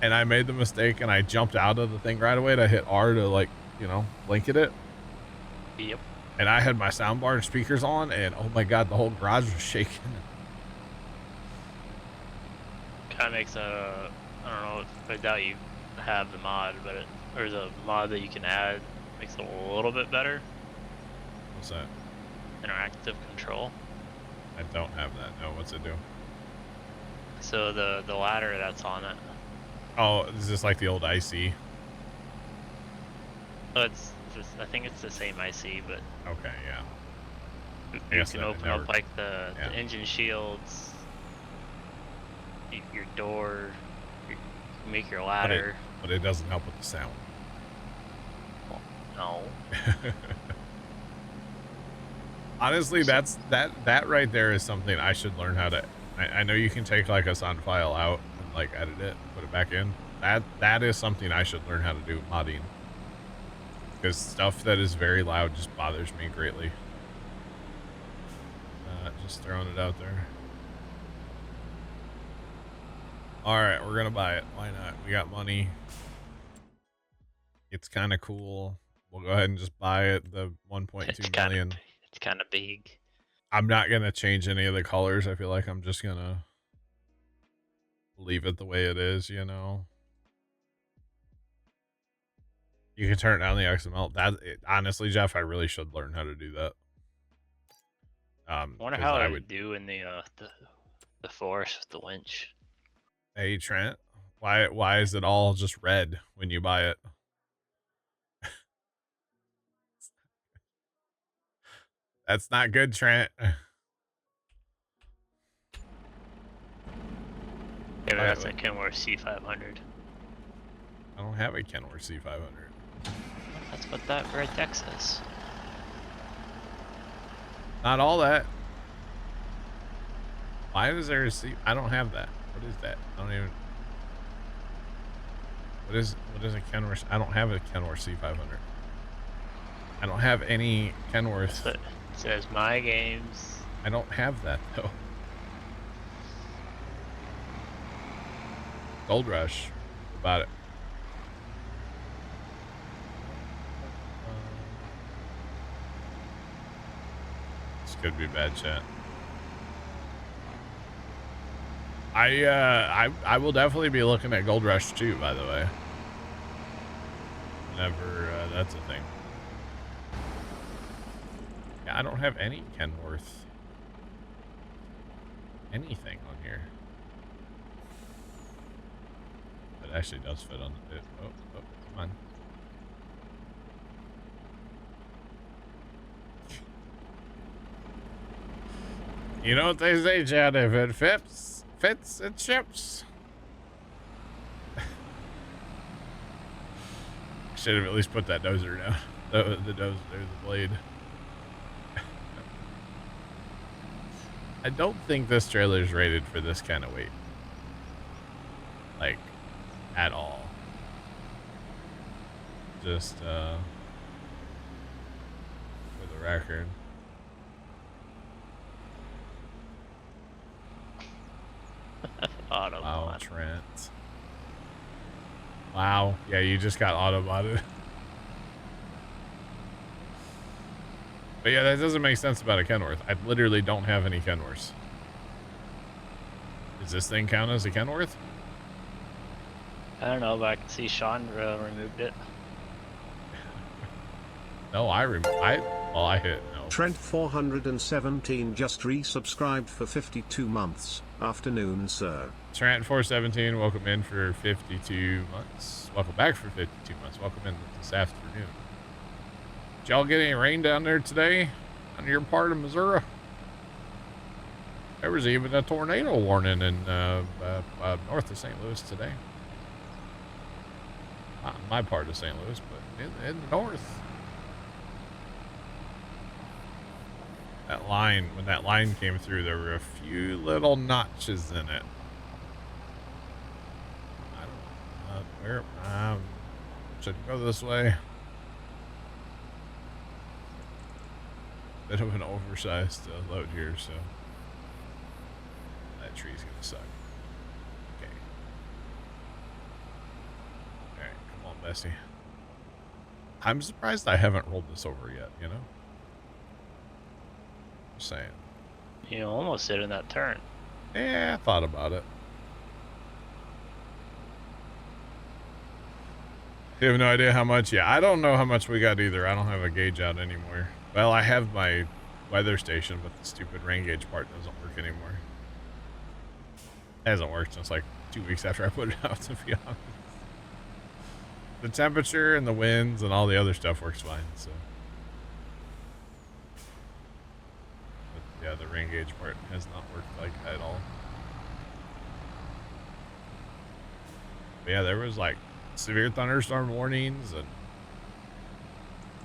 And I made the mistake, and I jumped out of the thing right away to hit R to, like, you know, blanket it. Yep. And I had my soundbar and speakers on, and oh my god, the whole garage was shaking. Kind of makes a, I don't know, I doubt you have the mod, but or the mod that you can add makes it a little bit better. What's that? Interactive control. I don't have that. No, what's it do? So the ladder that's on it. Oh, is this like the old IC? So it's just, I think it's the same IC, but okay, yeah. You can open up like the engine shields, your door, make your ladder. But it doesn't help with the sound. Well, no. Honestly, that right there is something I should learn how to. I know you can take like a sound file out and like edit it, put it back in. That is something I should learn how to do modding. Because stuff that is very loud just bothers me greatly. Just throwing it out there. All right, we're gonna buy it. Why not? We got money. It's kind of cool. We'll go ahead and just buy it. The 1.2 million. It's kind of big. I'm not gonna change any of the colors. I feel like I'm just gonna leave it the way it is. You know. You can turn down the XML. Honestly, Jeff, I really should learn how to do that. I wonder how I would do in the forest with the winch. Hey Trent, why is it all just red when you buy it? That's not good, Trent. Yeah, but that's a Kenworth C500. I don't have a Kenworth C500. That's what that red deck says. Not all that. Why is there a C? I don't have that. What is that? I don't even. What is a Kenworth? I don't have a Kenworth C500. I don't have any Kenworth. It says my games. I don't have that though. Gold Rush. About it. This could be bad chat. I will definitely be looking at Gold Rush 2, by the way. Whenever that's a thing. Yeah, I don't have any Kenworth anything on here. It actually does fit on the bit. Oh, come on. You know what they say, Chad? If it fits, it ships. Should have at least put that dozer down. The dozer, the blade. I don't think this trailer is rated for this kind of weight. Like, at all. Just, for the record. Auto-mod. Wow, Trent. Wow. Yeah, you just got auto-modded. But yeah, that doesn't make sense about a Kenworth. I literally don't have any Kenworths. Does this thing count as a Kenworth? I don't know, but I can see Sean removed it. No, I hit no. Trent 417 just resubscribed for 52 months. Afternoon, sir. Trent 417, welcome in for 52 months. Welcome back for 52 months. Welcome in this afternoon. Did y'all get any rain down there today on your part of Missouri? There was even a tornado warning in north of St. Louis today. Not in my part of St. Louis, but in the north. That line, when that line came through, there were a few little notches in it. I don't know where. Should go this way. Bit of an oversized load here, so that tree's gonna suck. Okay. All right, come on, Bessie. I'm surprised I haven't rolled this over yet. You know. Saying. You almost did in that turn. Yeah, I thought about it. You have no idea how much? Yeah, I don't know how much we got either. I don't have a gauge out anymore. Well, I have my weather station, but the stupid rain gauge part doesn't work anymore. It hasn't worked since like 2 weeks after I put it out, to be honest. The temperature and the winds and all the other stuff works fine, so. Yeah, the rain gauge part has not worked like at all. But yeah, there was like severe thunderstorm warnings and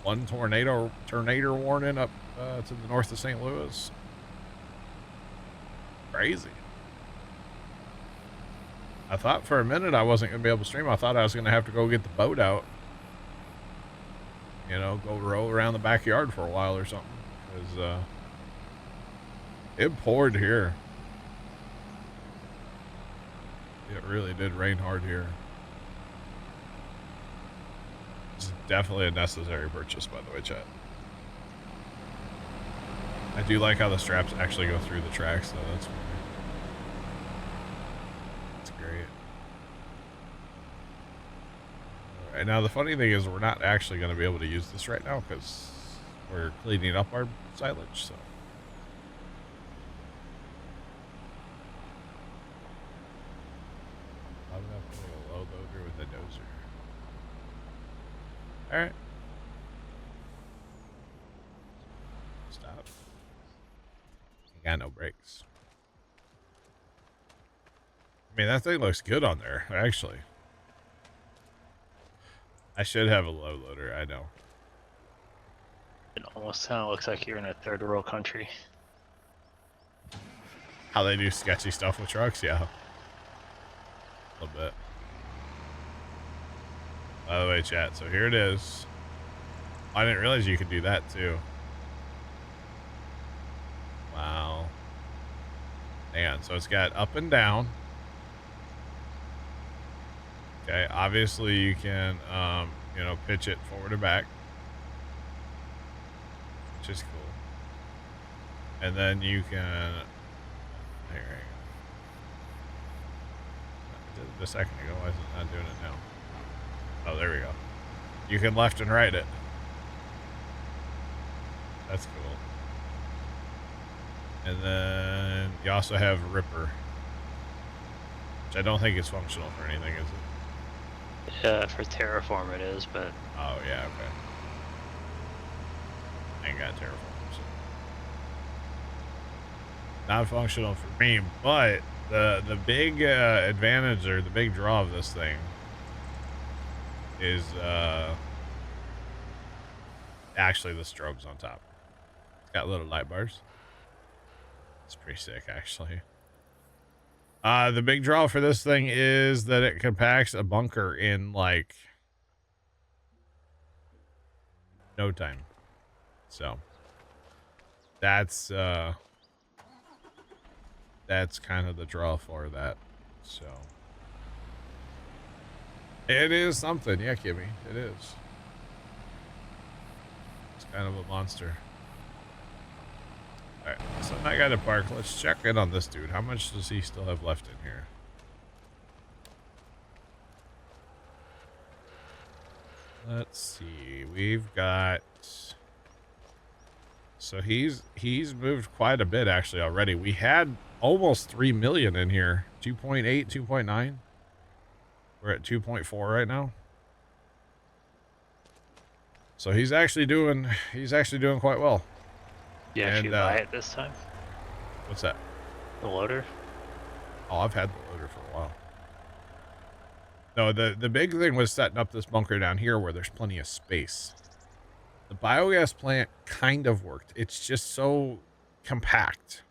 one tornado warning up to the north of St. Louis. Crazy. I thought for a minute I wasn't going to be able to stream. I thought I was going to have to go get the boat out. You know, go row around the backyard for a while or something. Because, it poured here. It really did rain hard here. It's definitely a necessary purchase, by the way, chat. I do like how the straps actually go through the tracks, though. That's funny. That's great. All right, now the funny thing is we're not actually going to be able to use this right now because we're cleaning up our silage, so. The dozer. All right. Stop. You got no brakes. I mean, that thing looks good on there, actually. I should have a low loader, I know. It almost kind of looks like you're in a third world country. How they do sketchy stuff with trucks, yeah. A little bit. By the way, chat, so here it is. I didn't realize you could do that too. Wow. Hang on, so it's got up and down. Okay, obviously you can, you know, pitch it forward or back. Which is cool. And then you can, here, I did it a second ago, why is it not doing it now? Oh, there we go. You can left and right it. That's cool. And then you also have Ripper, which I don't think is functional for anything, is it? Yeah, for Terraform it is, but... Oh, yeah, okay. I ain't got Terraform, so. Not functional for me, but the big advantage or the big draw of this thing is actually the strobes on top. It's got little light bars. It's pretty sick, actually. The big draw for this thing is that it compacts a bunker in like no time. So that's kind of the draw for that. So it is something. Yeah, Kimmy, it is. It's kind of a monster. So I got to park. Let's check in on this dude. How much does he still have left in here? Let's see. We've got... So he's moved quite a bit actually already. We had almost 3 million in here. 2.8, 2.9. We're at 2.4 right now. So he's actually doing quite well. You actually buy it this time? What's that? The loader? Oh, I've had the loader for a while. No, the big thing was setting up this bunker down here where there's plenty of space. The biogas plant kind of worked. It's just so compact.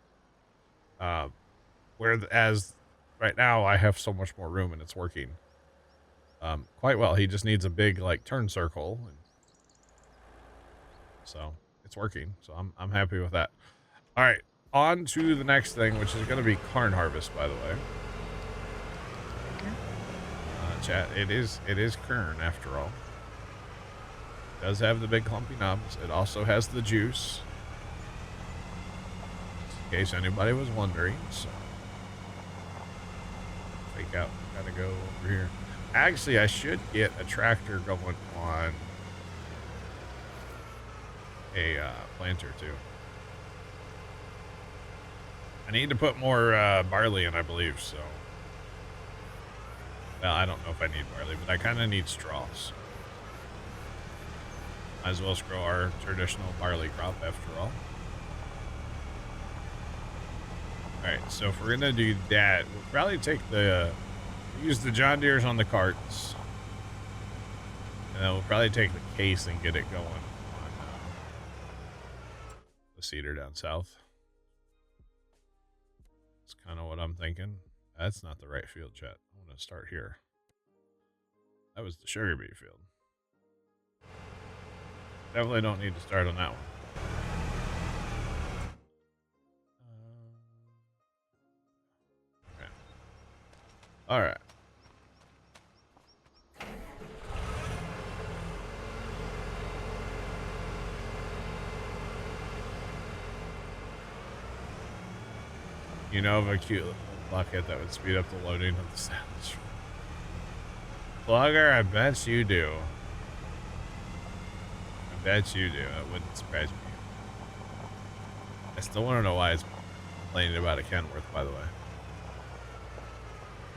Whereas right now I have so much more room and it's working quite well. He just needs a big like turn circle, and so it's working. So I'm happy with that. All right, on to the next thing, which is going to be corn harvest. By the way, chat, it is corn after all. It does have the big clumpy knobs. It also has the juice, in case anybody was wondering. So fake out. Gotta go over here. Actually, I should get a tractor going on a planter too. I need to put more barley in, I believe. So, well, I don't know if I need barley, but I kind of need straws. Might as well just grow our traditional barley crop after all. Alright, so if we're gonna do that, we'll probably take use the John Deere's on the carts. And then we'll probably take the case and get it going on the seeder down south. That's kind of what I'm thinking. That's not the right field, chat. I want to start here. That was the sugar beet field. Definitely don't need to start on that one. Okay. All right. You know of a cute little bucket that would speed up the loading of the sandwich. Plugger, I bet you do. I bet you do. That wouldn't surprise me. I still want to know why it's complaining about a Kenworth, by the way.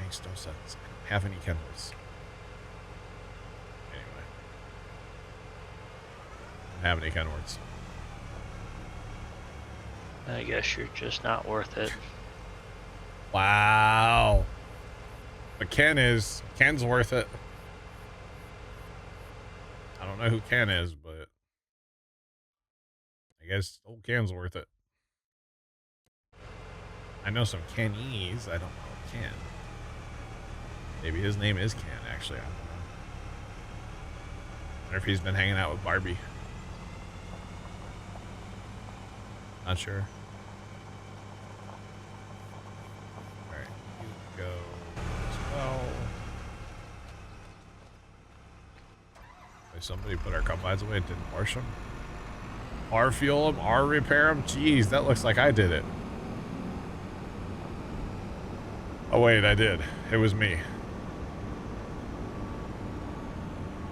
Makes no sense. I don't have any Kenworths. Anyway. I don't have any Kenworths. I guess you're just not worth it. Wow. But Ken's worth it. I don't know who Ken is, but I guess old Ken's worth it. I know some Kennies. I don't know Ken. Maybe his name is Ken, actually. I don't know. I wonder if he's been hanging out with Barbie. Not sure. Alright, you go as well. Wait, somebody put our combines away and didn't wash them? R fuel them, R repair them? Jeez, that looks like I did it. Oh wait, I did. It was me.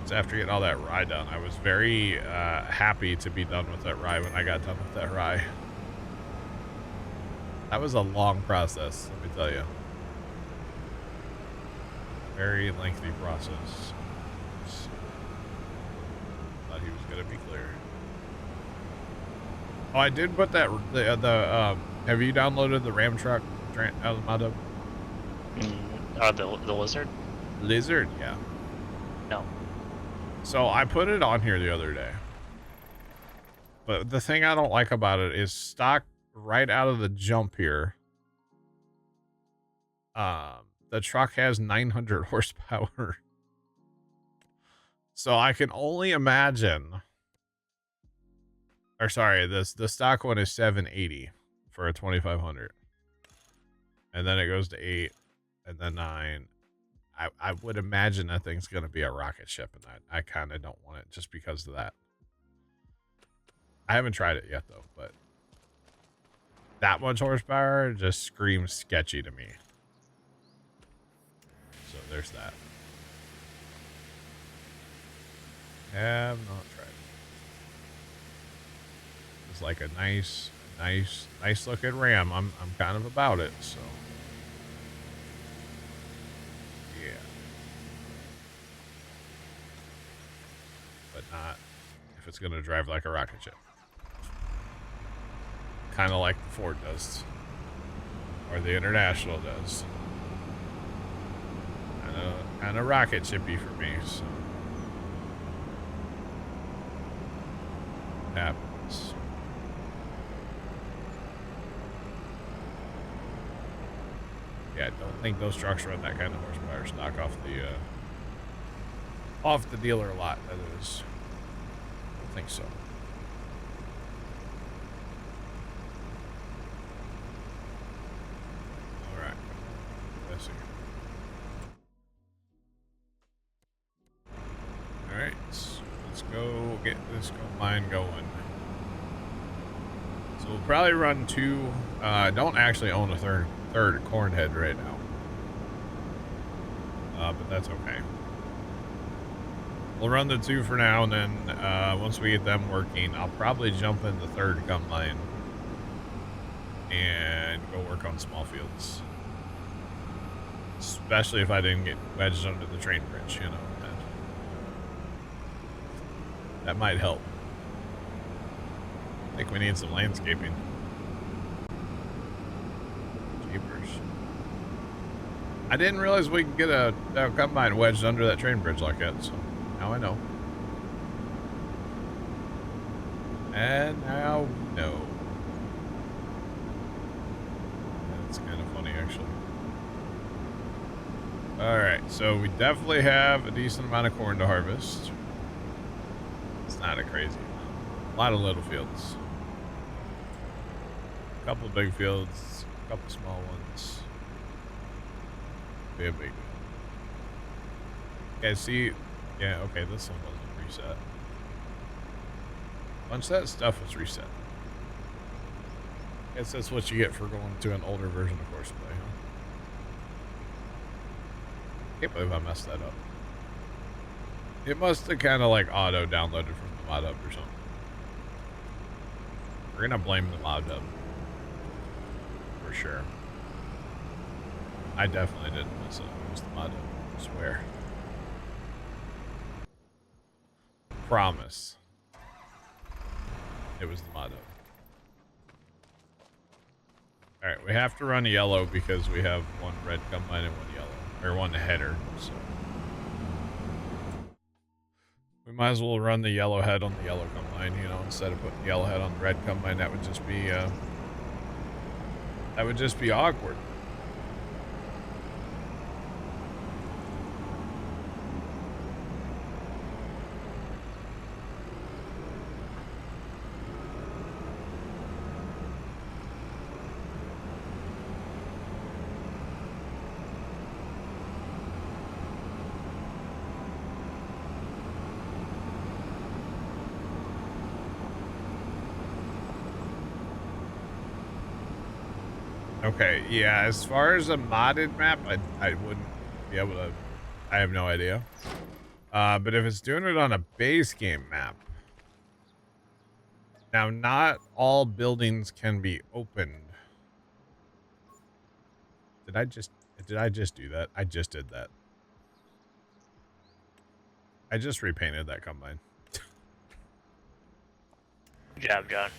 It's after getting all that rye done. I was very happy to be done with that rye when I got done with that rye. That was a long process, let me tell you. Very lengthy process. Thought he was gonna be clear. Oh, I did put that have you downloaded the Ram truck Alamado? The lizard? Lizard, yeah. No. So I put it on here the other day. But the thing I don't like about it is stock right out of the jump here. The truck has 900 horsepower. So I can only imagine. Or sorry, the stock one is 780 for a 2500. And then it goes to 8 and then 9. I would imagine that thing's going to be a rocket ship, and I kind of don't want it just because of that. I haven't tried it yet, though, but that much horsepower just screams sketchy to me. So there's that. Have not tried it. It's like a nice looking Ram. I'm kind of about it, so yeah. But not if it's gonna drive like a rocket ship. Kind of like the Ford does. Or the International does. Kind of rocket shippy for me, so happens. Yeah, I don't think those trucks run that kind of horsepower stock off the dealer lot. That is, I don't think so. All right, let's see. All right, let's go get this combine going. So we'll probably run two. I don't actually own a third corn head right now, but that's okay. We'll run the two for now, and then once we get them working, I'll probably jump in the third combine and go work on small fields. Especially if I didn't get wedged under the train bridge, you know. That might help. I think we need some landscaping. Jeepers. I didn't realize we could get a combine wedged under that train bridge like that, so now I know. And now we know. That's kind of funny, actually. Alright, so we definitely have a decent amount of corn to harvest. It's not a crazy amount. A lot of little fields. A couple of big fields, a couple small ones. Be a big deal. Okay, see, yeah, okay, this one wasn't reset. A bunch of that stuff was reset. Guess that's what you get for going to an older version of Horseplay, huh? Can't believe I messed that up. It must have kind of like auto downloaded from the mod hub or something. We're gonna blame the mod hub. For sure. I definitely didn't mess up. It was the mod hub. I swear. Promise. It was the mod hub. Alright, we have to run yellow because we have one red combine and one yellow. Or one header, so. We might as well run the yellow head on the yellow combine, you know, instead of putting the yellow head on the red combine. That would just be awkward. Okay, yeah, as far as a modded map, I wouldn't be able to, I have no idea. But if it's doing it on a base game map, now not all buildings can be opened. Did I just do that? I just did that. I just repainted that combine. Good job, John.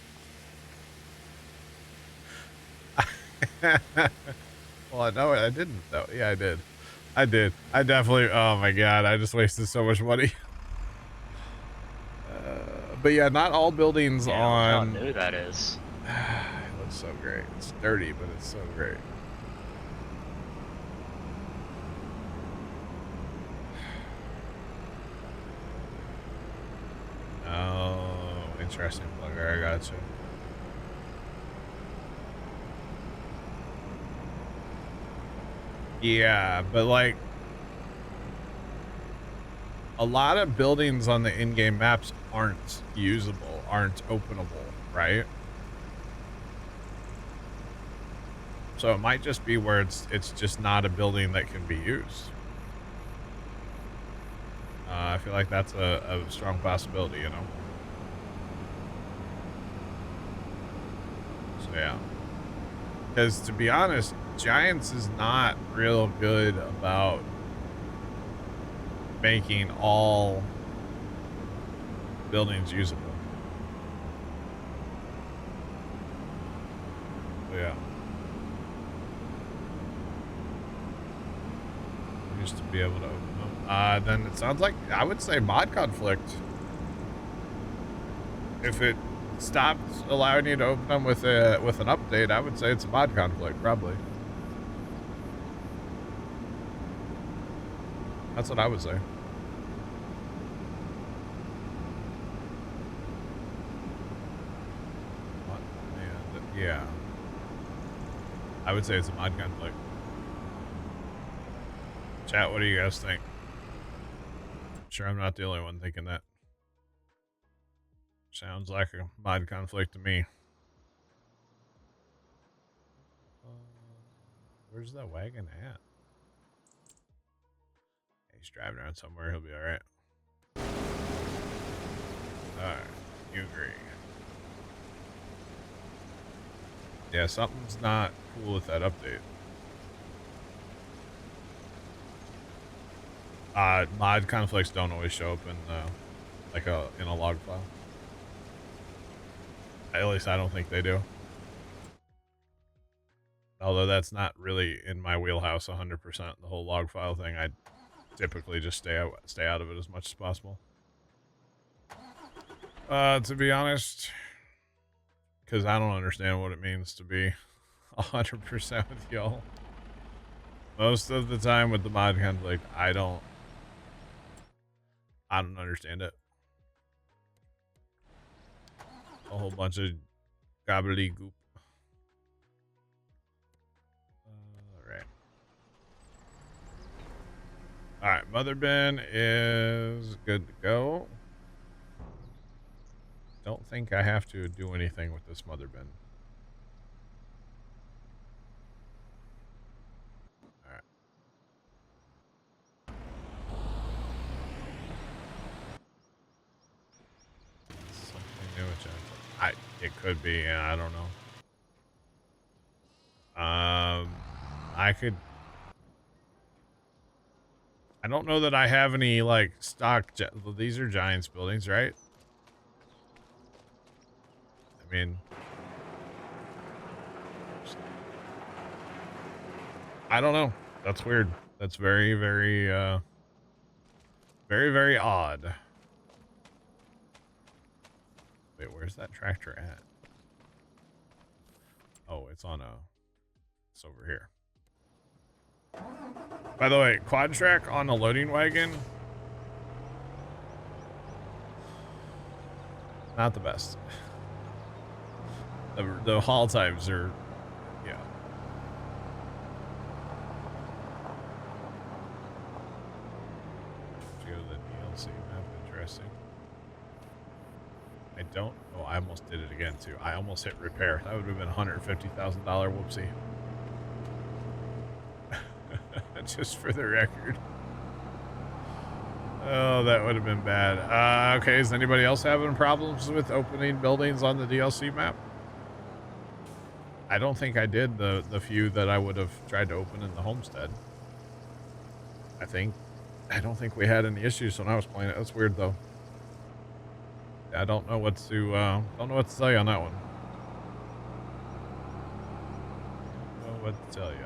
Well, no, I didn't though. Yeah, I did. I definitely, oh my god, I just wasted so much money. But yeah, not all buildings on... How new that is. It looks so great. It's dirty, but it's so great. Oh, interesting plugger. I got you. Yeah, but like a lot of buildings on the in-game maps aren't usable, aren't openable, right? So it might just be where it's just not a building that can be used. I feel like that's a strong possibility, you know? So yeah. Because to be honest, Giants is not real good about making all buildings usable. So yeah. Used to be able to open them. Then it sounds like I would say mod conflict. If it stopped allowing you to open them with an update, I would say it's a mod conflict, probably. That's what I would say. Yeah. I would say it's a mod conflict. Chat, what do you guys think? Sure, I'm not the only one thinking that. Sounds like a mod conflict to me. Where's that wagon at? He's driving around somewhere. He'll be all right. All right, you agree. Yeah, something's not cool with that update. Mod conflicts don't always show up in in a log file. At least I don't think they do. Although that's not really in my wheelhouse 100%. The whole log file thing, I typically just stay out of it as much as possible. To be honest, because I don't understand what it means to be 100% with y'all. Most of the time with the mod conflict, I don't understand it. A whole bunch of gobbledygook. All right, mother bin is good to go. Don't think I have to do anything with this mother bin. All right. Something new, it could be. Yeah, I don't know. I don't know that I have any like stock. These are Giants buildings, right? I mean, I don't know. That's weird. That's very, very, very, very odd. Wait, where's that tractor at? Oh, it's over here. By the way, quad track on a loading wagon, not the best. The haul times are, yeah. Go to the DLC map, interesting. Oh, I almost did it again too. I almost hit repair. That would have been $150,000 whoopsie. Just for the record. Oh, that would have been bad. Okay, is anybody else having problems with opening buildings on the DLC map? I don't think I did the few that I would have tried to open in the homestead. I don't think we had any issues when I was playing it. That's weird though. I don't know what to say on that one. Don't know what to tell you.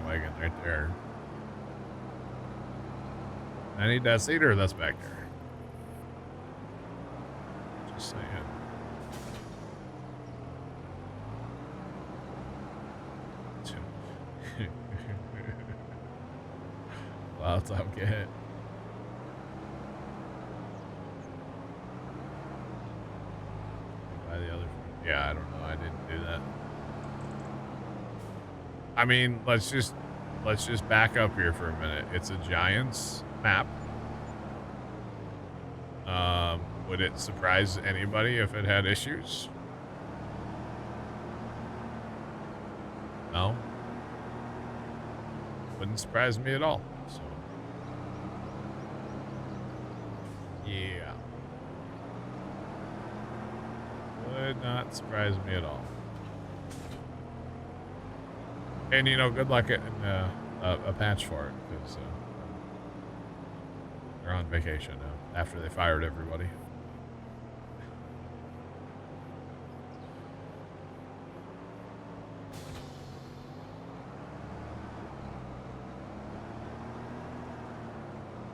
Wagon right there. I need that cedar that's back there. Just saying. Wow, top get. Buy the other. Yeah, I don't know. I didn't do that. I mean, let's just back up here for a minute. It's a Giants map. Would it surprise anybody if it had issues? No. Wouldn't surprise me at all. So, yeah. Would not surprise me at all. And, you know, good luck getting a patch for it, because they're on vacation now after they fired everybody.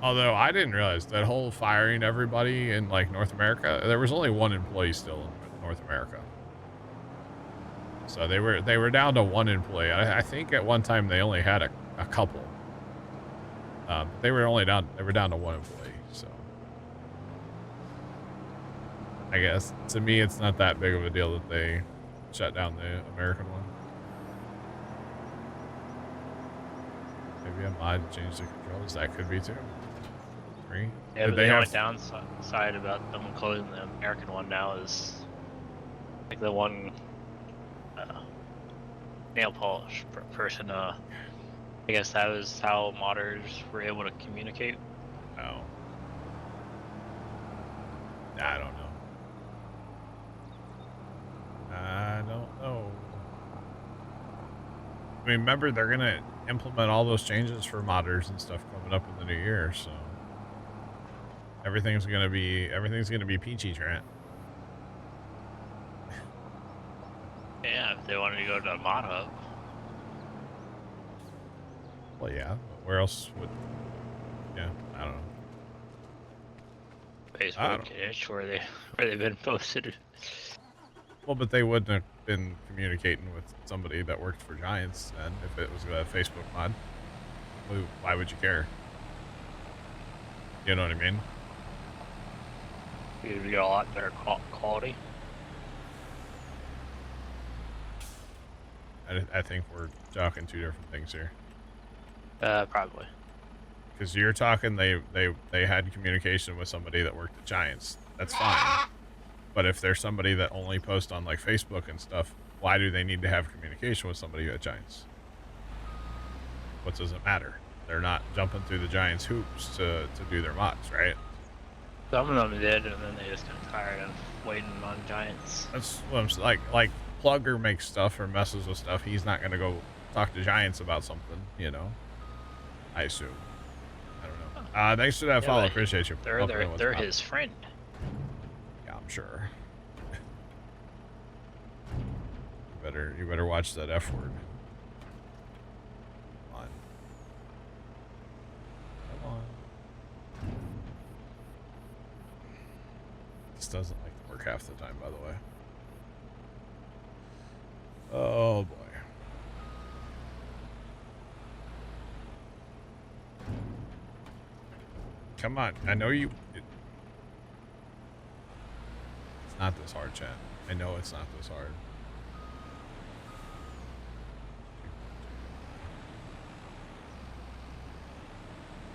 Although I didn't realize that whole firing everybody in like North America, there was only one employee still in North America. So they were down to one employee. I think at one time they only had a couple. They were down to one employee. So I guess to me it's not that big of a deal that they shut down the American one. Maybe a mod changed the controls. That could be too. Yeah, but the only downside about them closing the American one now is like the one nail polish person. I guess that was how modders were able to communicate. Oh, I don't know. I don't know. I mean, remember they're gonna implement all those changes for modders and stuff coming up in the new year, so. Everything's gonna be peachy, Trent. Yeah, if they wanted to go to Mod Hub. Well, yeah. Where else would? Yeah, I don't know. Facebook, where they've been posted. Well, but they wouldn't have been communicating with somebody that worked for Giants, and if it was a Facebook mod, why would you care? You know what I mean? It would be a lot better quality. I think we're talking two different things here. Probably. Because you're talking they had communication with somebody that worked at Giants. That's fine. But if there's somebody that only posts on like Facebook and stuff, why do they need to have communication with somebody at Giants? What does it matter? They're not jumping through the Giants hoops to do their mods, right? Some of them did, and then they just got tired of waiting on Giants. That's what I'm saying. Like Plugger makes stuff or messes with stuff. He's not going to go talk to Giants about something, you know? I assume. I don't know. Thanks for that follow. Appreciate you. They're his friend. Yeah, I'm sure. You better watch that F word. Come on. Come on. This doesn't like to work half the time, by the way. Oh boy. Come on. I know you. It's not this hard, chat. I know it's not this hard.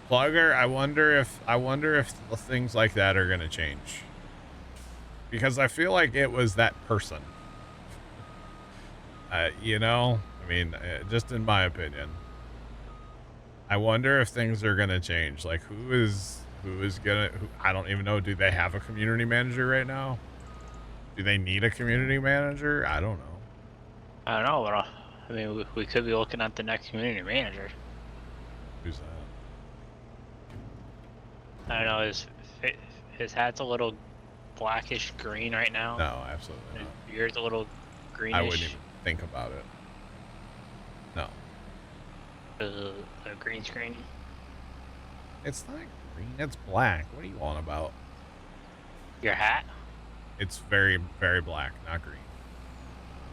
Plugger, I wonder if things like that are gonna change. Because I feel like it was that person. You know, I mean, just in my opinion, I wonder if things are gonna change. Like, who is gonna? I don't even know. Do they have a community manager right now? Do they need a community manager? I don't know. I don't know, but I mean, we could be looking at the next community manager. Who's that? I don't know. His hat's a little blackish green right now. No, absolutely not. His beard's a little greenish. I wouldn't even think about it. No. A green screen. It's not green. It's black. What are you on about? Your hat? It's very, very black, not green.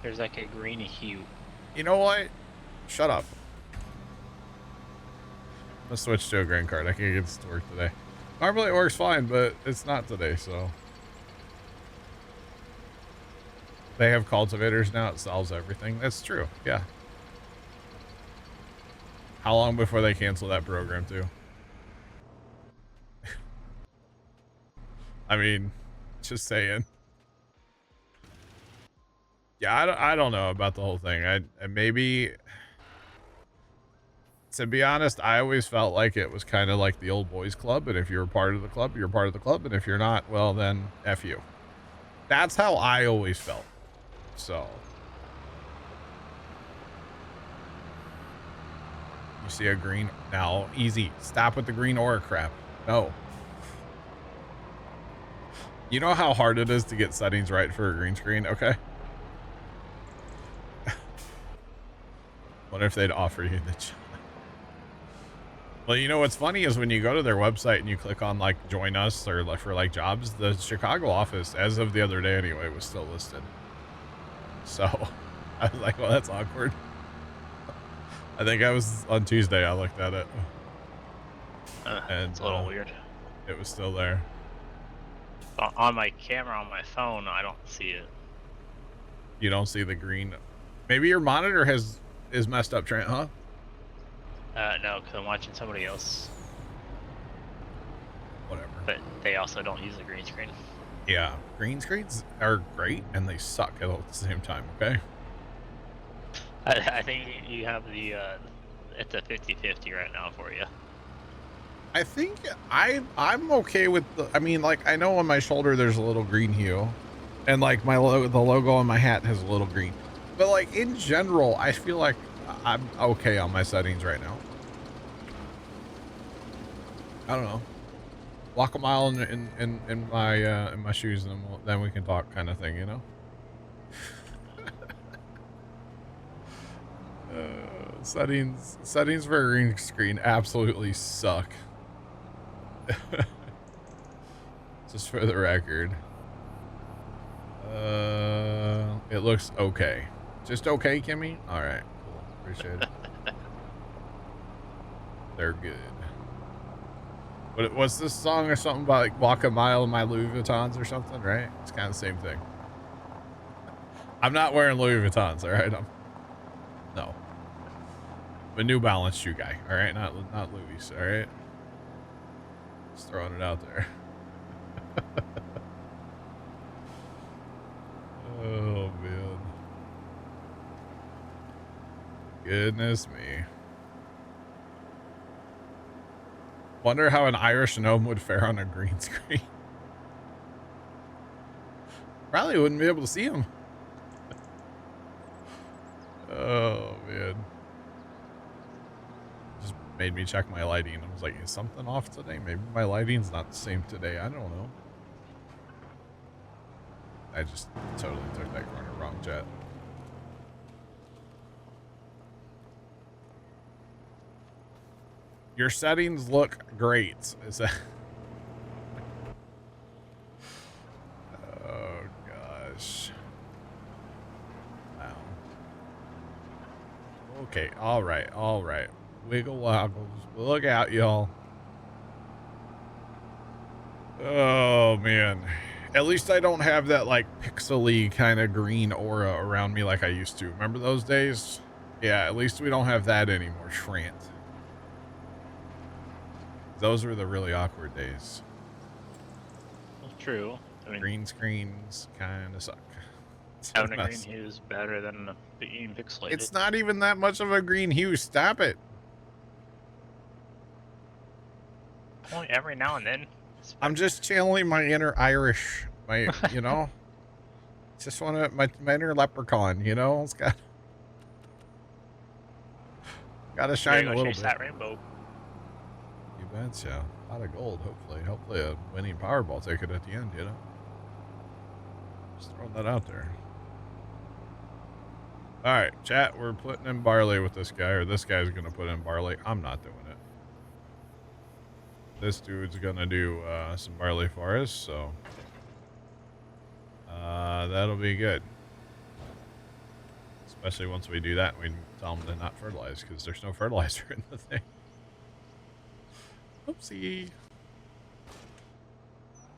There's like a greeny hue. You know what? Shut up. I'm gonna switch to a green card. I can't get this to work today. Normally it works fine, but it's not today, so. They have cultivators now. It solves everything. That's true. Yeah. How long before they cancel that program, too? I mean, just saying. Yeah, I don't know about the whole thing. I maybe, to be honest, I always felt like it was kind of like the old boys club, and if you're a part of the club, you're part of the club, and if you're not, well, then F you. That's how I always felt. So, you see a green, now, easy. Stop with the green aura crap. No. You know how hard it is to get settings right for a green screen, okay? What if they'd offer you the job? Well, you know what's funny is when you go to their website and you click on like join us or like for like jobs, the Chicago office, as of the other day anyway, was still listed. So I was like, well, that's awkward. I think I was on Tuesday. I looked at it. And it's a little weird. It was still there. On my camera on my phone, I don't see it. You don't see the green. Maybe your monitor is messed up, Trent, huh? No, because I'm watching somebody else. Whatever. But they also don't use the green screen. Yeah, green screens are great, and they suck at the same time, okay? I think you have the, it's a 50-50 right now for you. I think I'm okay with the, I mean, like, I know on my shoulder there's a little green hue, and like the logo on my hat has a little green. But like, in general, I feel like I'm okay on my settings right now. I don't know. Walk a mile in my shoes, and then we can talk, kind of thing, you know. Settings for a green screen absolutely suck. Just for the record. It looks okay. Just okay, Kimmy? All right, cool. Appreciate it. They're good. But what's this song or something about like walk a mile in my Louis Vuittons or something, right? It's kind of the same thing. I'm not wearing Louis Vuittons, all right? No. I'm a New Balance shoe guy, all right? Not Louis, all right? Just throwing it out there. Oh, man. Goodness me. Wonder how an Irish gnome would fare on a green screen. Probably wouldn't be able to see him. Oh, man. Just made me check my lighting. I was like, is something off today? Maybe my lighting's not the same today. I don't know. I just totally took that corner wrong, chat. Your settings look great. Is that? Oh gosh. Wow. Okay. All right. All right. Wiggle woggles. Look out, y'all. Oh man. At least I don't have that like pixely kind of green aura around me like I used to. Remember those days? Yeah, at least we don't have that anymore, Trent. Those were the really awkward days. True. I mean, green screens kind of suck. Having a green hue is better than being pixelated. It's not even that much of a green hue. Stop it. Only every now and then. I'm just channeling my inner Irish, you know, just want to, my inner leprechaun, you know, it's got to shine a little bit. That rainbow. You betcha. A lot of gold, hopefully a winning Powerball ticket at the end, you know. Just throwing that out there. All right, chat, we're putting in barley with this guy, or this guy's going to put in barley. I'm not doing it. This dude's going to do some barley for us, so that'll be good. Especially once we do that, we tell them to not fertilize, because there's no fertilizer in the thing. Oopsie.